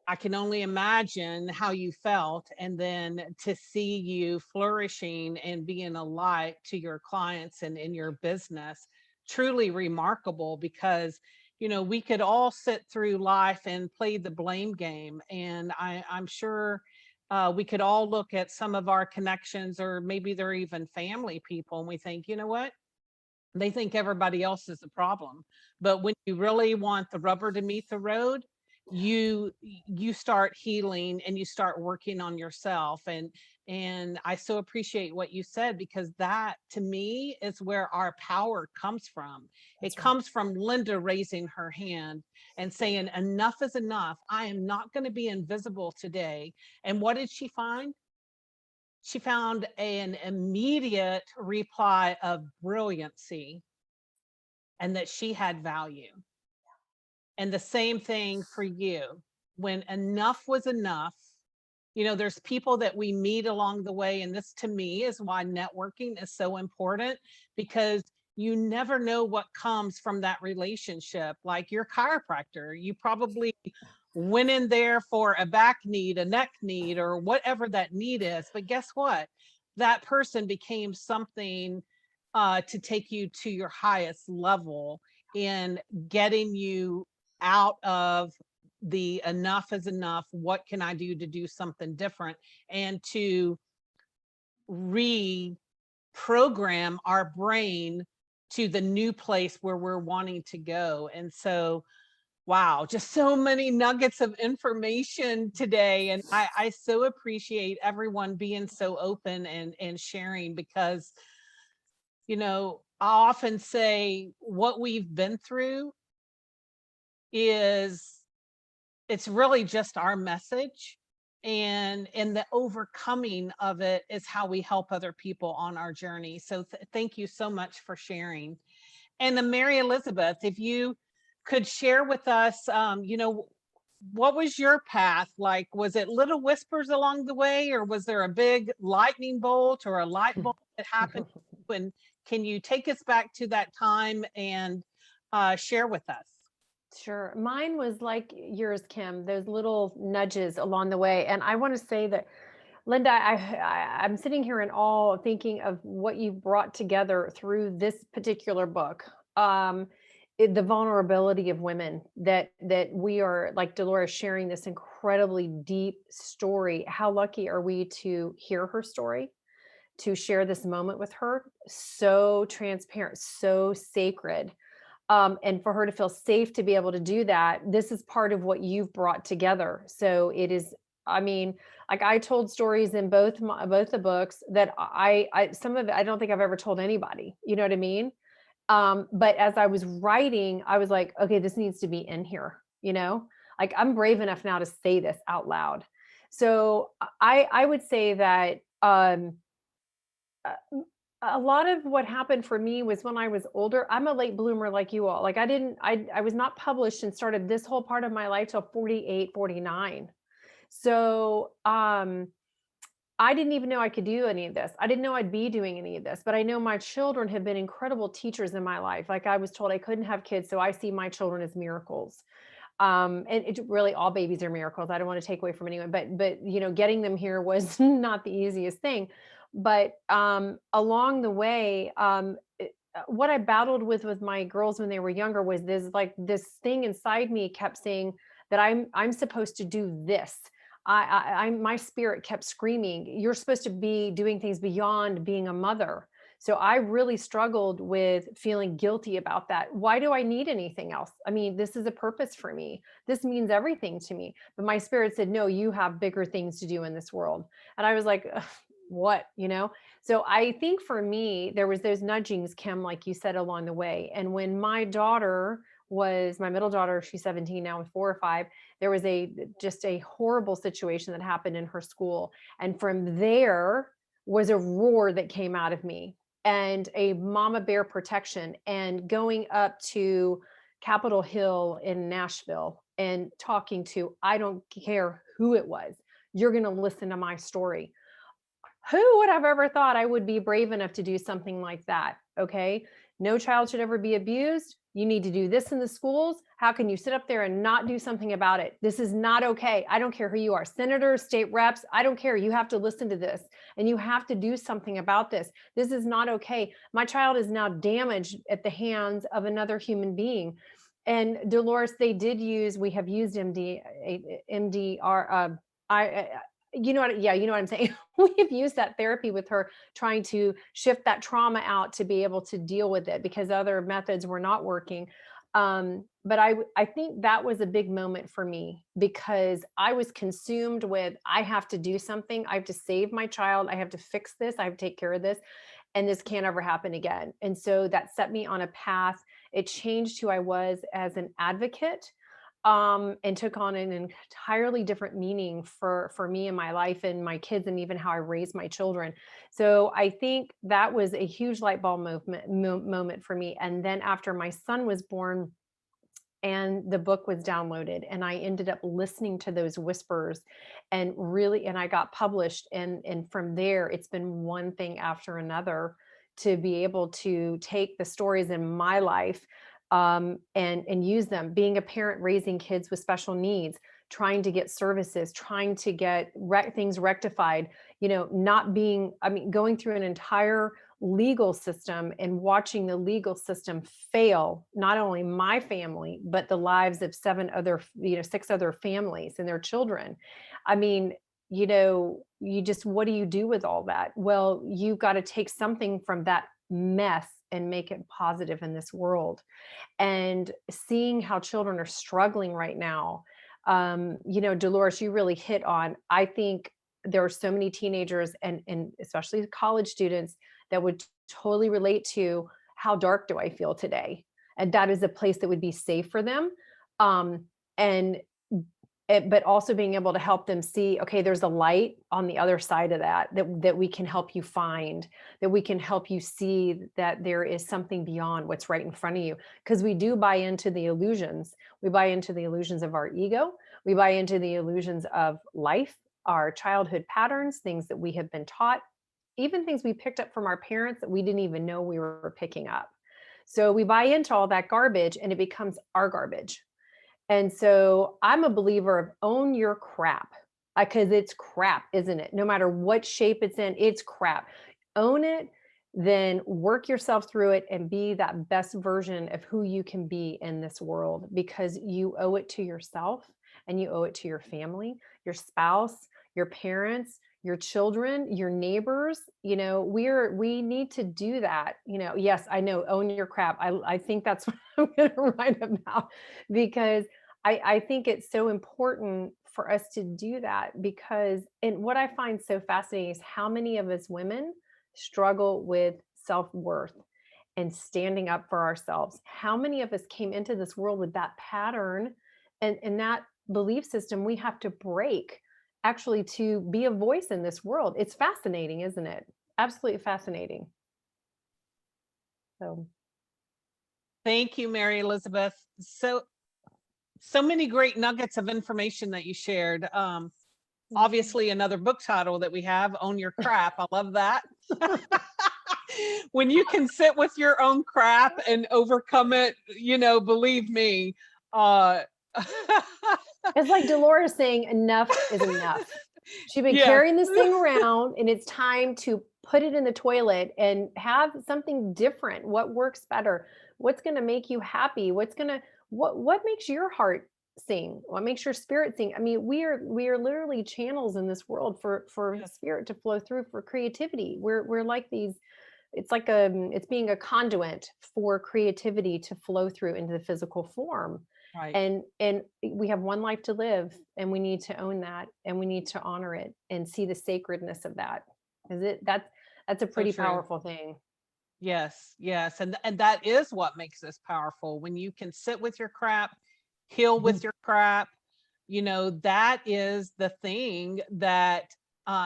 I can only imagine how you felt, and then to see you flourishing and being a light to your clients and in your business. Truly remarkable, because we could all sit through life and play the blame game, and I'm sure we could all look at some of our connections, or maybe they're even family people, and we think, you know what? They think everybody else is the problem. But when you really want the rubber to meet the road, you start healing and you start working on yourself. And I so appreciate what you said, because that, to me, is where our power comes from. It comes from Lynda raising her hand and saying, enough is enough. I am not going to be invisible today. And what did she find? She found an immediate reply of brilliancy, and that she had value. And the same thing for you. When enough was enough, there's people that we meet along the way. And this, to me, is why networking is so important, because you never know what comes from that relationship. Like your chiropractor, you probably went in there for a back need, a neck need, or whatever that need is. But guess what? That person became something to take you to your highest level in getting you out of the enough is enough. What can I do to do something different? And to reprogram our brain to the new place where we're wanting to go. And so, wow, just so many nuggets of information today. And I so appreciate everyone being so open and sharing, because, I often say what we've been through it's really just our message. And the overcoming of it is how we help other people on our journey. So thank you so much for sharing. And then Mary Elizabeth, if you could share with us, what was your path like? Was it little whispers along the way, or was there a big lightning bolt or a light bulb that happened? And can you take us back to that time and share with us? Sure. Mine was like yours, Kym, those little nudges along the way. And I want to say that, Lynda, I'm sitting here in awe thinking of what you brought together through this particular book. The vulnerability of women, that we are, like Delores, sharing this incredibly deep story. How lucky are we to hear her story, to share this moment with her? So transparent, so sacred. And for her to feel safe to be able to do that. This is part of what you've brought together. So it is, I mean, like, I told stories in both the books that I some of it I don't think I've ever told anybody. You know what I mean? But as I was writing, I was like, okay, this needs to be in here. Like, I'm brave enough now to say this out loud. So I would say that uh, a lot of what happened for me was when I was older. I'm a late bloomer like you all. Like, I was not published and started this whole part of my life till 48, 49. So I didn't even know I could do any of this. I didn't know I'd be doing any of this, but I know my children have been incredible teachers in my life. Like, I was told I couldn't have kids, so I see my children as miracles. And it really, all babies are miracles. I don't want to take away from anyone, but getting them here was not the easiest thing. But along the way, what I battled with my girls when they were younger was this thing inside me kept saying that I'm supposed to do this. My spirit kept screaming, you're supposed to be doing things beyond being a mother. So I really struggled with feeling guilty about that. Why do I need anything else? I mean, this is a purpose for me. This means everything to me. But my spirit said, no, you have bigger things to do in this world. And I was like, "Ugh, what, So I think for me, there was those nudgings, Kim, like you said, along the way. And when my middle daughter, she's 17 now with 4 or 5, there was just a horrible situation that happened in her school. And from there was a roar that came out of me, and a mama bear protection, and going up to Capitol Hill in Nashville and talking to, I don't care who it was, you're going to listen to my story. Who would have ever thought I would be brave enough to do something like that? Okay. No child should ever be abused. You need to do this in the schools. How can you sit up there and not do something about it? This is not okay. I don't care who you are, senators, state reps. I don't care. You have to listen to this and you have to do something about this. This is not okay. My child is now damaged at the hands of another human being. And Delores, we have used MDR. I, you know what? Yeah, you know what I'm saying. We've used that therapy with her, trying to shift that trauma out to be able to deal with it because other methods were not working. But I think that was a big moment for me because I was consumed with, I have to do something. I have to save my child. I have to fix this. I have to take care of this. And this can't ever happen again. And so that set me on a path. It changed who I was as an advocate, and took on an entirely different meaning for me and my life and my kids and even how I raise my children. So I think that was a huge light bulb moment for me. And then after my son was born and the book was downloaded, and I ended up listening to those whispers and I got published. And from there, it's been one thing after another to be able to take the stories in my life, and use them. Being a parent, raising kids with special needs, trying to get services, trying to get things rectified, going through an entire legal system and watching the legal system fail, not only my family, but the lives of 6 other families and their children. I mean, what do you do with all that? Well, you've got to take something from that mess and make it positive in this world. And seeing how children are struggling right now, Delores, you really hit on, I think there are so many teenagers and especially college students that would totally relate to, how dark do I feel today? And that is a place that would be safe for them. And but also being able to help them see, okay, there's a light on the other side of that we can help you find, that we can help you see that there is something beyond what's right in front of you. Because we do buy into the illusions. We buy into the illusions of our ego. We buy into the illusions of life, our childhood patterns, things that we have been taught, even things we picked up from our parents that we didn't even know we were picking up. So we buy into all that garbage and it becomes our garbage. And so I'm a believer of own your crap, because it's crap, isn't it? No matter what shape it's in, it's crap. Own it, then work yourself through it and be that best version of who you can be in this world, because you owe it to yourself and you owe it to your family, your spouse, your parents, your children, your neighbors. We need to do that. Yes, I know, own your crap. I think that's what I'm going to write about, because I think it's so important for us to do that, because, and what I find so fascinating is how many of us women struggle with self-worth and standing up for ourselves. How many of us came into this world with that pattern and belief system we have to break actually to be a voice in this world. It's fascinating, isn't it? Absolutely fascinating. So Thank you, Mary Elizabeth. So many great nuggets of information that you shared. Obviously, another book title that we have, Own Your Crap. I love that. When you can sit with your own crap and overcome it, believe me. it's like Delores saying enough is enough. She's been Yes. carrying this thing around, and it's time to put it in the toilet and have something different. What works better? What's going to make you happy? What makes your heart sing? What makes your spirit sing? I mean, we are literally channels in this world for Yes. spirit to flow through, for creativity. We're like these. It's like it's being a conduit for creativity to flow through into the physical form. Right. And we have one life to live, and we need to own that, and we need to honor it and see the sacredness of that. That's a pretty true. powerful thing. Yes, yes. And that is what makes us powerful. When you can sit with your crap, heal with your crap, that is the thing that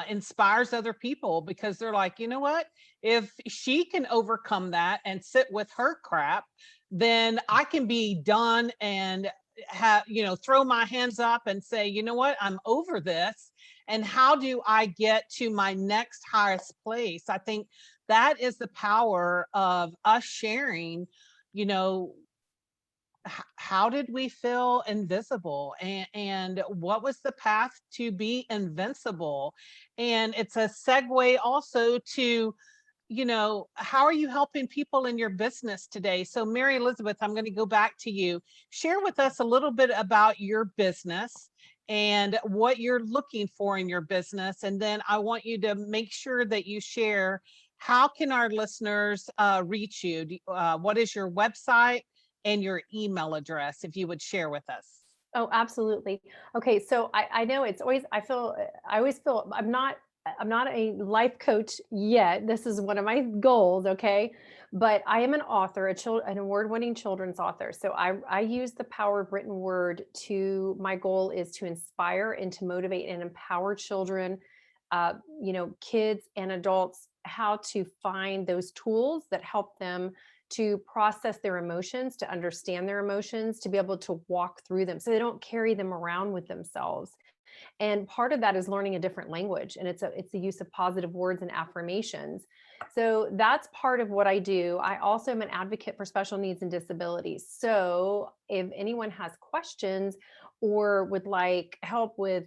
inspires other people, because they're like, you know what? If she can overcome that and sit with her crap, then I can be done and throw my hands up and say, you know what? I'm over this. And how do I get to my next highest place? I think that is the power of us sharing, how did we feel invisible, and what was the path to be invincible? And it's a segue also to, how are you helping people in your business today? So Mary Elizabeth, I'm going to go back to you. Share with us a little bit about your business and what you're looking for in your business. And then I want you to make sure that you share, how can our listeners reach you? What is your website and your email address, if you would share with us? Oh, absolutely. Okay, so I know it's always, I always feel I'm not a life coach yet. This is one of my goals, okay? But I am an author, an award-winning children's author. So I use the power of written word my goal is to inspire and to motivate and empower children, kids and adults, how to find those tools that help them to process their emotions, to understand their emotions, to be able to walk through them so they don't carry them around with themselves. And part of that is learning a different language, and it's the use of positive words and affirmations. So that's part of what I do. I also am an advocate for special needs and disabilities. So if anyone has questions or would like help with,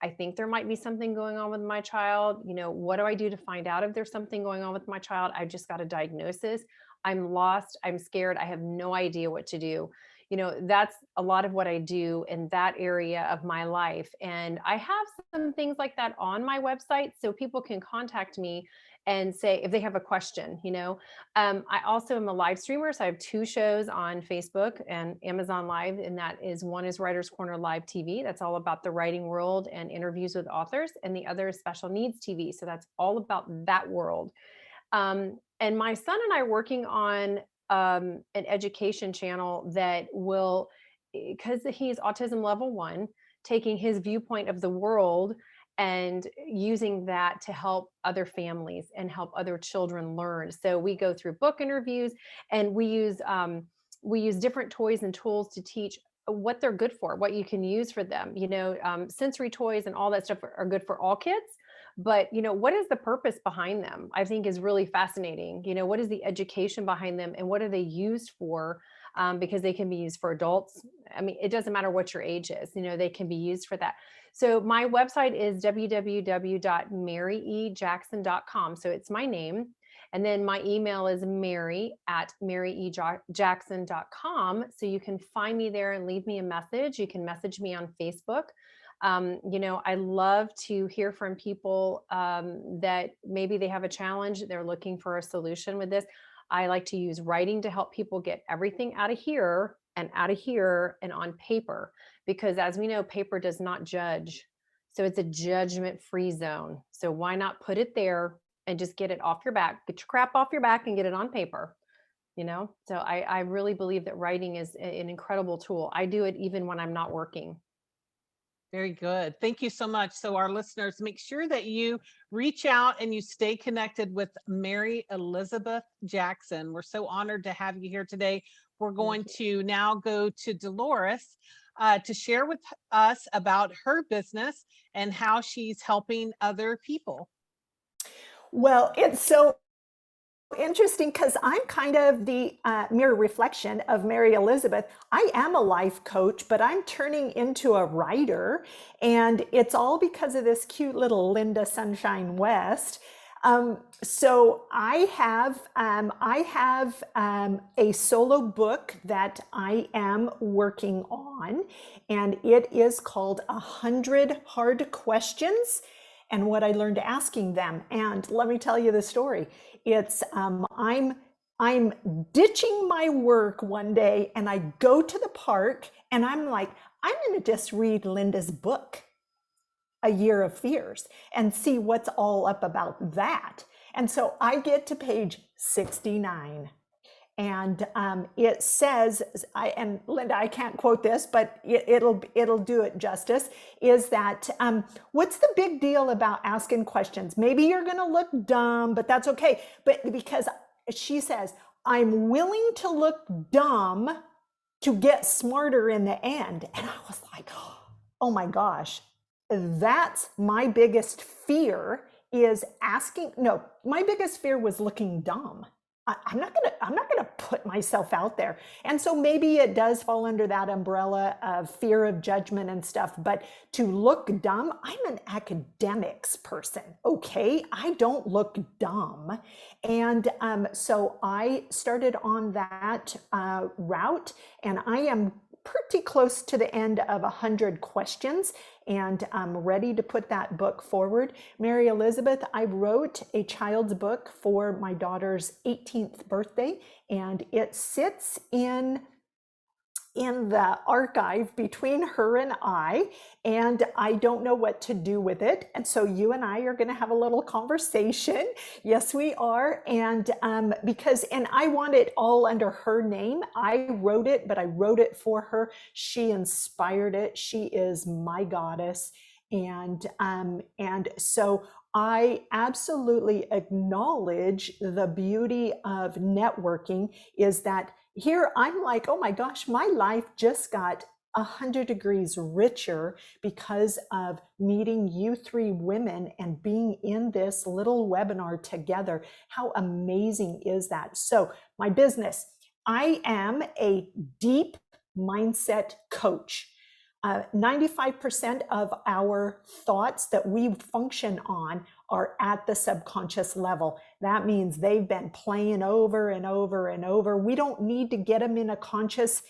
I think there might be something going on with my child, what do I do to find out if there's something going on with my child? I just got a diagnosis. I'm lost. I'm scared. I have no idea what to do. That's a lot of what I do in that area of my life. And I have some things like that on my website, so people can contact me and say if they have a question. I also am a live streamer. So I have 2 shows on Facebook and Amazon Live. And that is, one is Writer's Corner Live TV. That's all about the writing world and interviews with authors. And the other is Special Needs TV. So that's all about that world. And my son and I are working on an education channel that will, because he's autism level 1, taking his viewpoint of the world and using that to help other families and help other children learn. So we go through book interviews, and we use different toys and tools to teach what they're good for, what you can use for them. Sensory toys and all that stuff are good for all kids. But what is the purpose behind them? I think is really fascinating. What is the education behind them, and what are they used for? Because they can be used for adults. I mean, it doesn't matter what your age is. They can be used for that. So my website is www.maryejackson.com. So it's my name. And then my email is mary@maryejackson.com. So you can find me there and leave me a message. You can message me on Facebook. I love to hear from people that maybe they have a challenge, they're looking for a solution with this. I like to use writing to help people get everything out of here and on paper, because as we know, paper does not judge. So it's a judgment-free zone. So why not put it there and just get it off your back, get your crap off your back and get it on paper, So I really believe that writing is an incredible tool. I do it even when I'm not working. Very good. Thank you so much. So our listeners, make sure that you reach out and you stay connected with Mary Elizabeth Jackson. We're so honored to have you here today. We're going to now go to Delores to share with us about her business and how she's helping other people. Well, it's so interesting because I'm kind of the mirror reflection of Mary Elizabeth. I am a life coach, but I'm turning into a writer, and it's all because of this cute little Lynda Sunshine West. So I have a solo book that I am working on, and it is called 100 Hard Questions and What I Learned Asking Them. And let me tell you the story. It's I'm ditching my work one day, and I go to the park, and I'm like, I'm going to just read Lynda's book, A Year of Fears, and see what's all up about that. And so I get to page 69. And it says, and Lynda, I can't quote this, but it'll do it justice, is that what's the big deal about asking questions? Maybe you're going to look dumb, but that's okay. But because she says, I'm willing to look dumb to get smarter in the end. And I was like, oh my gosh, that's my biggest fear, is asking. No, my biggest fear was looking dumb. I'm not gonna put myself out there. And so maybe it does fall under that umbrella of fear of judgment and stuff, but to look dumb, I'm an academics person, okay? I don't look dumb. And so I started on that route, and I am pretty close to the end of 100 questions, and I'm ready to put that book forward. Mary Elizabeth, I wrote a child's book for my daughter's 18th birthday, and it sits in the archive between her and I don't know what to do with it. And so you and I are going to have a little conversation. Yes, we are. And and I want it all under her name. I wrote it, but I wrote it for her. She inspired it. She is my goddess. And so I absolutely acknowledge the beauty of networking, is that here I'm like, oh my gosh, my life just got 100 degrees richer because of meeting you three women and being in this little webinar together. How amazing is that? So my business, I am a deep mindset coach. 95% of our thoughts that we function on are at the subconscious level. That means they've been playing over and over and over. We don't need to get them in a conscious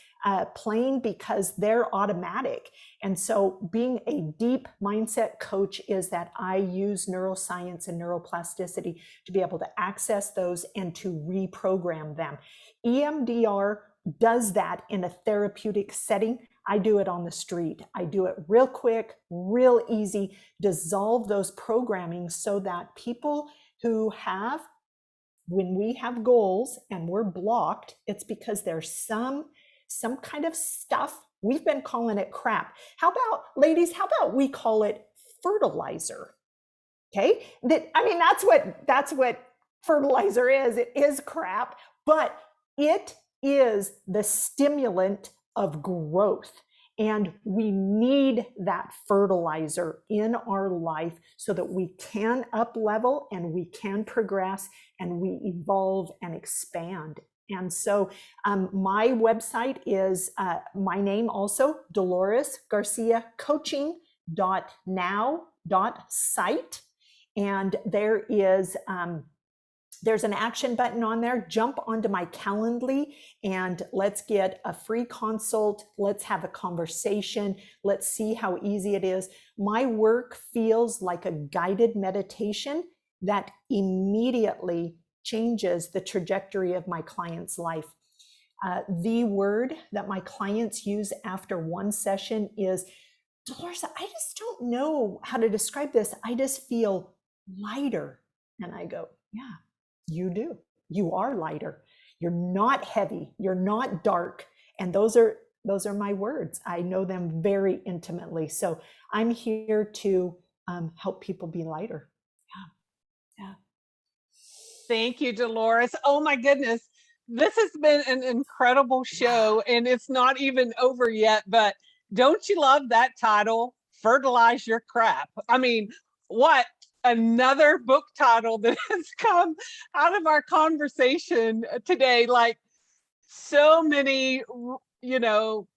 plane because they're automatic. And so being a deep mindset coach is that I use neuroscience and neuroplasticity to be able to access those and to reprogram them. EMDR does that in a therapeutic setting. I do it on the street. I do it real quick, real easy, dissolve those programming so that people who have, when we have goals and we're blocked, it's because there's some kind of stuff. We've been calling it crap. How about, ladies, how about we call it fertilizer? Okay? That's what fertilizer is. It is crap, but it is the stimulant of growth. And we need that fertilizer in our life so that we can up level and we can progress and we evolve and expand. And so my website is my name also, Delores Garcia coaching.now.site. And there's an action button on there. Jump onto my Calendly and let's get a free consult. Let's have a conversation. Let's see how easy it is. My work feels like a guided meditation that immediately changes the trajectory of my client's life. The word that my clients use after one session is, Delores, I just don't know how to describe this. I just feel lighter. And I go, yeah. You do. You are lighter. You're not heavy. You're not dark. And those are those are my words. I know them very intimately. So I'm here to help people be lighter. Yeah. Thank you, Delores. Oh my goodness. This has been an incredible show, and it's not even over yet, but don't you love that title? Fertilize Your Crap. I mean, what another book title that has come out of our conversation today. Like, so many,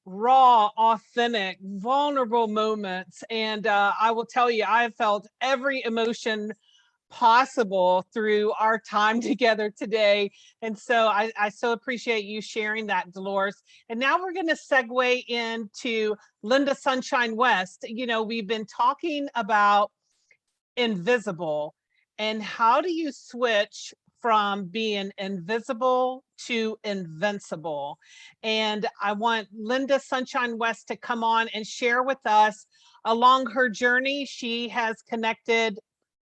raw, authentic, vulnerable moments. And I will tell you, I have felt every emotion possible through our time together today. And so I so appreciate you sharing that, Delores. And now we're going to segue into Lynda Sunshine West. We've been talking about invisible, and how do you switch from being invisible to invincible? And I want Lynda Sunshine West to come on and share with us along her journey. She has connected,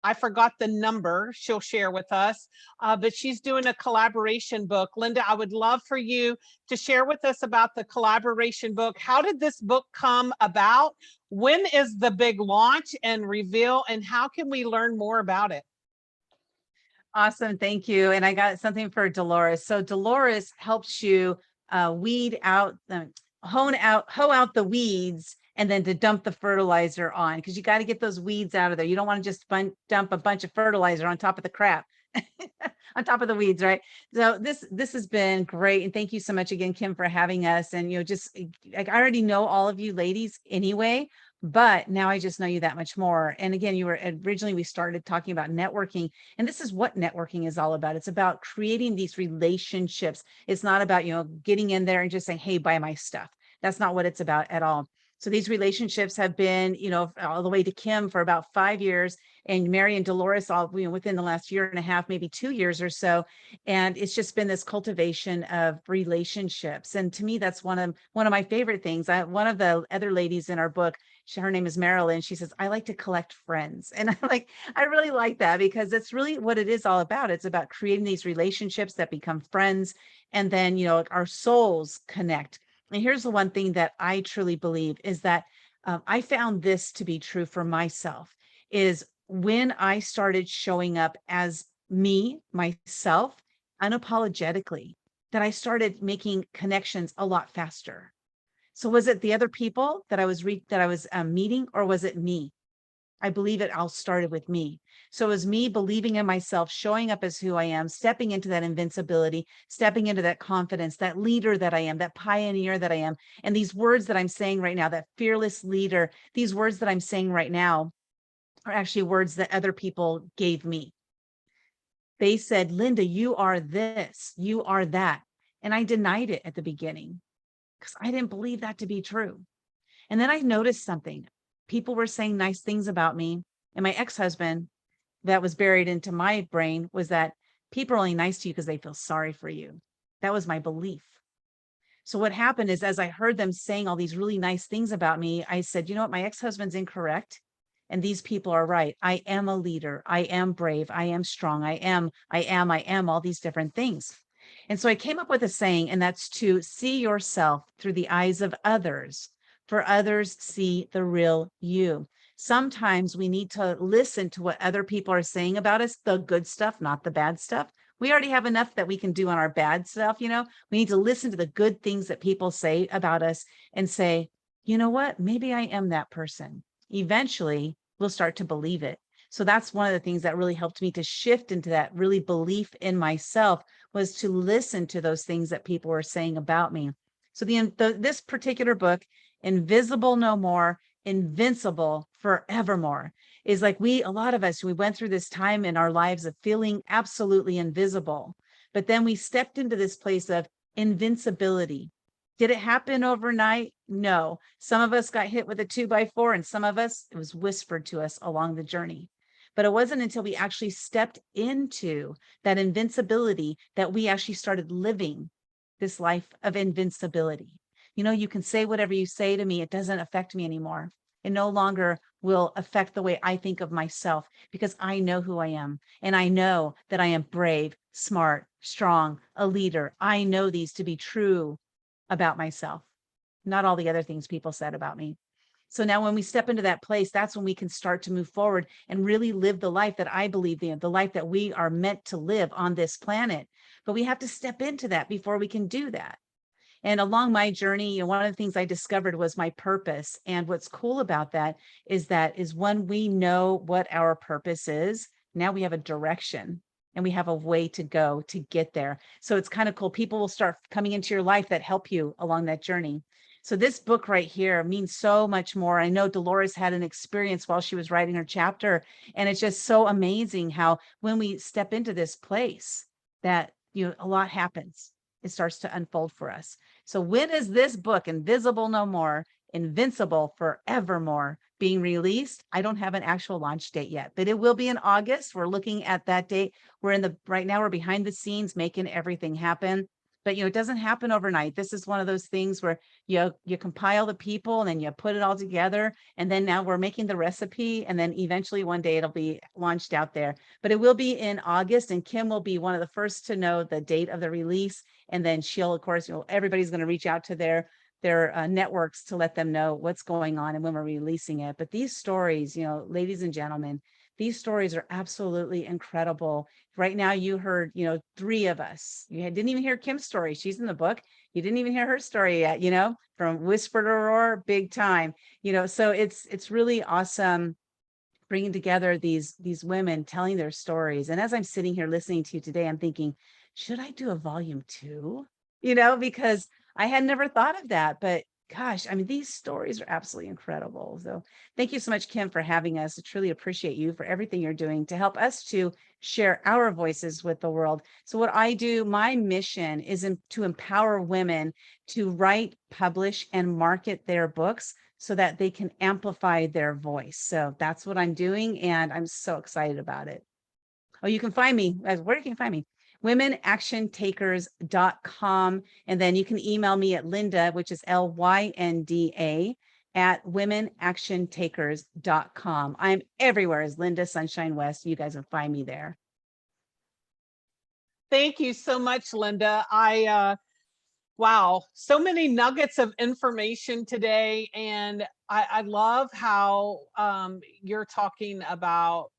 I forgot the number she'll share with us, but she's doing a collaboration book. Lynda, I would love for you to share with us about the collaboration book. How did this book come about? When is the big launch and reveal, and how can we learn more about it? Awesome. Thank you. And I got something for Delores. So Delores helps you weed out, hoe out the weeds, and then to dump the fertilizer on, because you got to get those weeds out of there. You don't want to just dump a bunch of fertilizer on top of the crap, on top of the weeds, right? So this has been great. And thank you so much again, Kym, for having us. And, just like, I already know all of you ladies anyway, but now I just know you that much more. And again, we started talking about networking, and this is what networking is all about. It's about creating these relationships. It's not about, getting in there and just saying, hey, buy my stuff. That's not what it's about at all. So these relationships have been, all the way to Kym for about 5 years, and Mary and Delores all, within the last year and a half, maybe 2 years or so. And it's just been this cultivation of relationships. And to me, that's one of my favorite things. One of the other ladies in our book, her name is Marilyn. She says, I like to collect friends. And I really like that, because it's really what it is all about. It's about creating these relationships that become friends. And then, our souls connect. And here's the one thing that I truly believe is that I found this to be true for myself, is when I started showing up as me, myself, unapologetically, that I started making connections a lot faster. So was it the other people that I was meeting, or was it me? I believe it all started with me. So it was me believing in myself, showing up as who I am, stepping into that invincibility, stepping into that confidence, that leader that I am, that pioneer that I am. And these words that I'm saying right now, that fearless leader, these words that I'm saying right now are actually words that other people gave me. They said, Lynda, you are this, you are that. And I denied it at the beginning because I didn't believe that to be true. And then I noticed something. People were saying nice things about me. And my ex-husband, that was buried into my brain, was that people are only nice to you because they feel sorry for you. That was my belief. So what happened is, as I heard them saying all these really nice things about me, I said, you know what, my ex-husband's incorrect. And these people are right. I am a leader. I am brave. I am strong. I am all these different things. And so I came up with a saying, and that's to see yourself through the eyes of others, for others see the real you. Sometimes we need to listen to what other people are saying about us, the good stuff, not the bad stuff. We already have enough that we can do on our bad stuff. We need to listen to the good things that people say about us and say, you know what, maybe I am that person. Eventually, we'll start to believe it. So that's one of the things that really helped me to shift into that really belief in myself, was to listen to those things that people were saying about me. So this particular book, Invisible No More, Invincible Forevermore, is like a lot of us, we went through this time in our lives of feeling absolutely invisible, but then we stepped into this place of invincibility. Did it happen overnight? No. Some of us got hit with a 2x4, and some of us, it was whispered to us along the journey. But it wasn't until we actually stepped into that invincibility that we actually started living this life of invincibility. You can say whatever you say to me, it doesn't affect me anymore. It no longer will affect the way I think of myself, because I know who I am. And I know that I am brave, smart, strong, a leader. I know these to be true about myself. not all the other things people said about me. So now when we step into that place, that's when we can start to move forward and really live the life that I believe in, the life that we are meant to live on this planet. But we have to step into that before we can do that. And along my journey, one of the things I discovered was my purpose. And what's cool about that is when we know what our purpose is, now we have a direction and we have a way to go to get there. So it's kind of cool. People will start coming into your life that help you along that journey. So this book right here means so much more. I know Delores had an experience while she was writing her chapter, and it's just so amazing how when we step into this place that, a lot happens. It starts to unfold for us. So when is this book, Invisible No More, Invincible Forevermore, being released? I don't have an actual launch date yet, but it will be in August. We're looking at that date. Right now we're behind the scenes making everything happen. But it doesn't happen overnight. This is one of those things where you compile the people and then you put it all together. And then now we're making the recipe. And then eventually one day it'll be launched out there. But it will be in August, and Kym will be one of the first to know the date of the release. And then she'll, of course, everybody's going to reach out to their networks to let them know what's going on and when we're releasing it. But these stories, ladies and gentlemen, these stories are absolutely incredible. Right now, you heard, 3 of us. You didn't even hear Kym's story. She's in the book. You didn't even hear her story yet, from Whisper to Roar, big time. So it's really awesome bringing together these women telling their stories. And as I'm sitting here listening to you today, I'm thinking, should I do a volume 2? Because I had never thought of that, but gosh, these stories are absolutely incredible. So thank you so much, Kym, for having us. I truly appreciate you for everything you're doing to help us to share our voices with the world. So what I do, my mission is to empower women to write, publish, and market their books so that they can amplify their voice. So that's what I'm doing, and I'm so excited about it. Oh, you can find me. Where can you find me? womenactiontakers.com. And then you can email me at Lynda, which is Lynda at womenactiontakers.com. I'm everywhere as Lynda Sunshine West. You guys will find me there. Thank you so much, Lynda. Wow, so many nuggets of information today. And I love how you're talking about,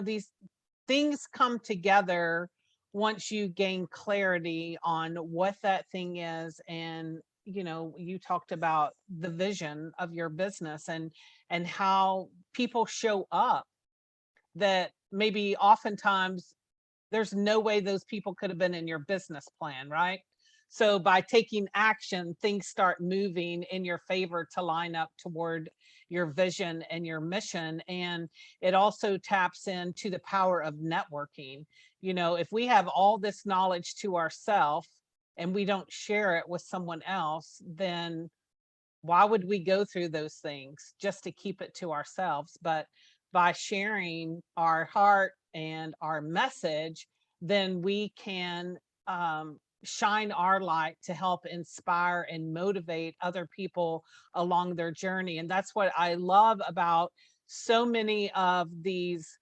these things come together once you gain clarity on what that thing is. And you talked about the vision of your business and how people show up, that maybe oftentimes there's no way those people could have been in your business plan, right? So by taking action, things start moving in your favor to line up toward your vision and your mission. And it also taps into the power of networking. If we have all this knowledge to ourselves and we don't share it with someone else, then why would we go through those things just to keep it to ourselves? But by sharing our heart and our message, then we can shine our light to help inspire and motivate other people along their journey. And that's what I love about so many of these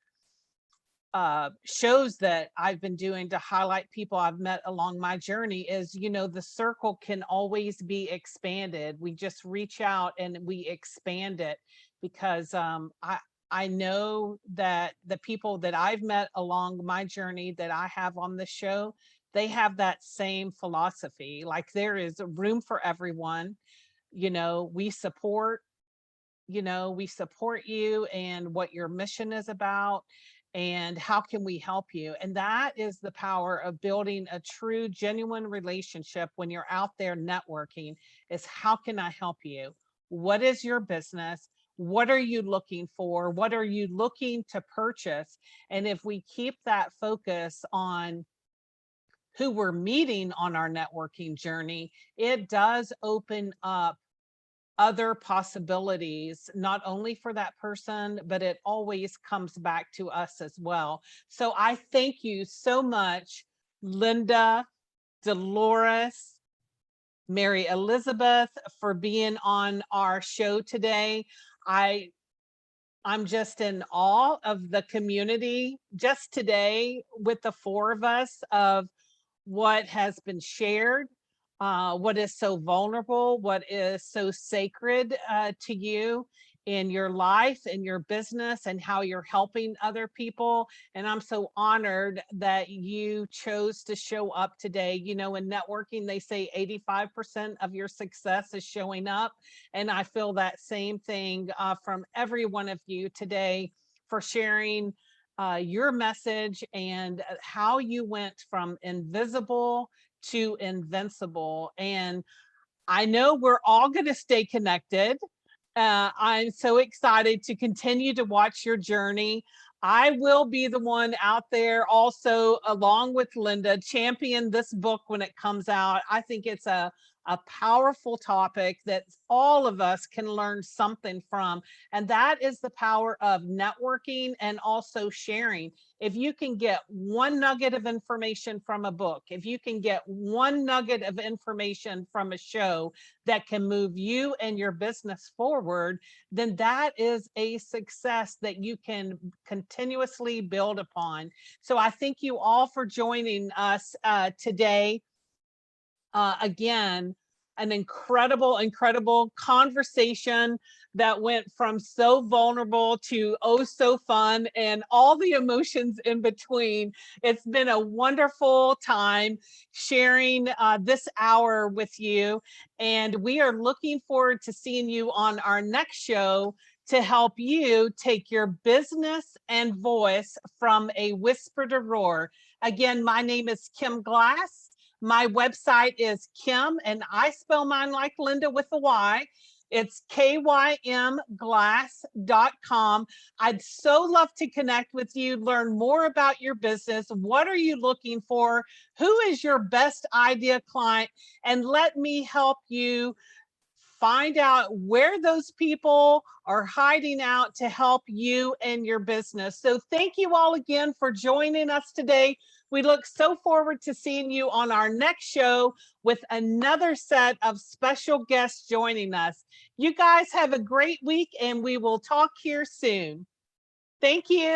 shows that I've been doing to highlight people I've met along my journey is, the circle can always be expanded. We just reach out and we expand it, because I know that the people that I've met along my journey that I have on the show, they have that same philosophy. Like, there is room for everyone. We support you and what your mission is about, and how can we help you. And that is the power of building a true, genuine relationship when you're out there networking, is how can I help you? What is your business? What are you looking for? What are you looking to purchase? And if we keep that focus on who we're meeting on our networking journey, it does open up other possibilities, not only for that person, but it always comes back to us as well. So I thank you so much, Lynda, Delores, Mary Elizabeth, for being on our show today. I'm just in awe of the community just today with the 4 of us, of what has been shared. what is so vulnerable, what is so sacred to you in your life, in your business, and how you're helping other people. And I'm so honored that you chose to show up today. You know, in networking, they say 85% of your success is showing up. And I feel that same thing from every one of you today for sharing your message and how you went from invisible to invincible. And I know we're all going to stay connected. I'm so excited to continue to watch your journey. I will be the one out there also, along with Lynda, champion this book when it comes out. I think it's a powerful topic that all of us can learn something from. And that is the power of networking and also sharing. If you can get one nugget of information from a book, if you can get one nugget of information from a show that can move you and your business forward, then that is a success that you can continuously build upon. So I thank you all for joining us today. Again, an incredible conversation that went from so vulnerable to oh so fun and all the emotions in between. It's been a wonderful time sharing this hour with you, and we are looking forward to seeing you on our next show to help you take your business and voice from a whisper to roar. Again, my name is Kym Glass. My website is Kym, and I spell mine like Lynda with a Y. It's kymglass.com. I'd so love to connect with you, learn more about your business. What are you looking for? Who is your best idea client? And let me help you find out where those people are hiding out to help you and your business. So thank you all again for joining us today. We look so forward to seeing you on our next show with another set of special guests joining us. You guys have a great week, and we will talk here soon. Thank you.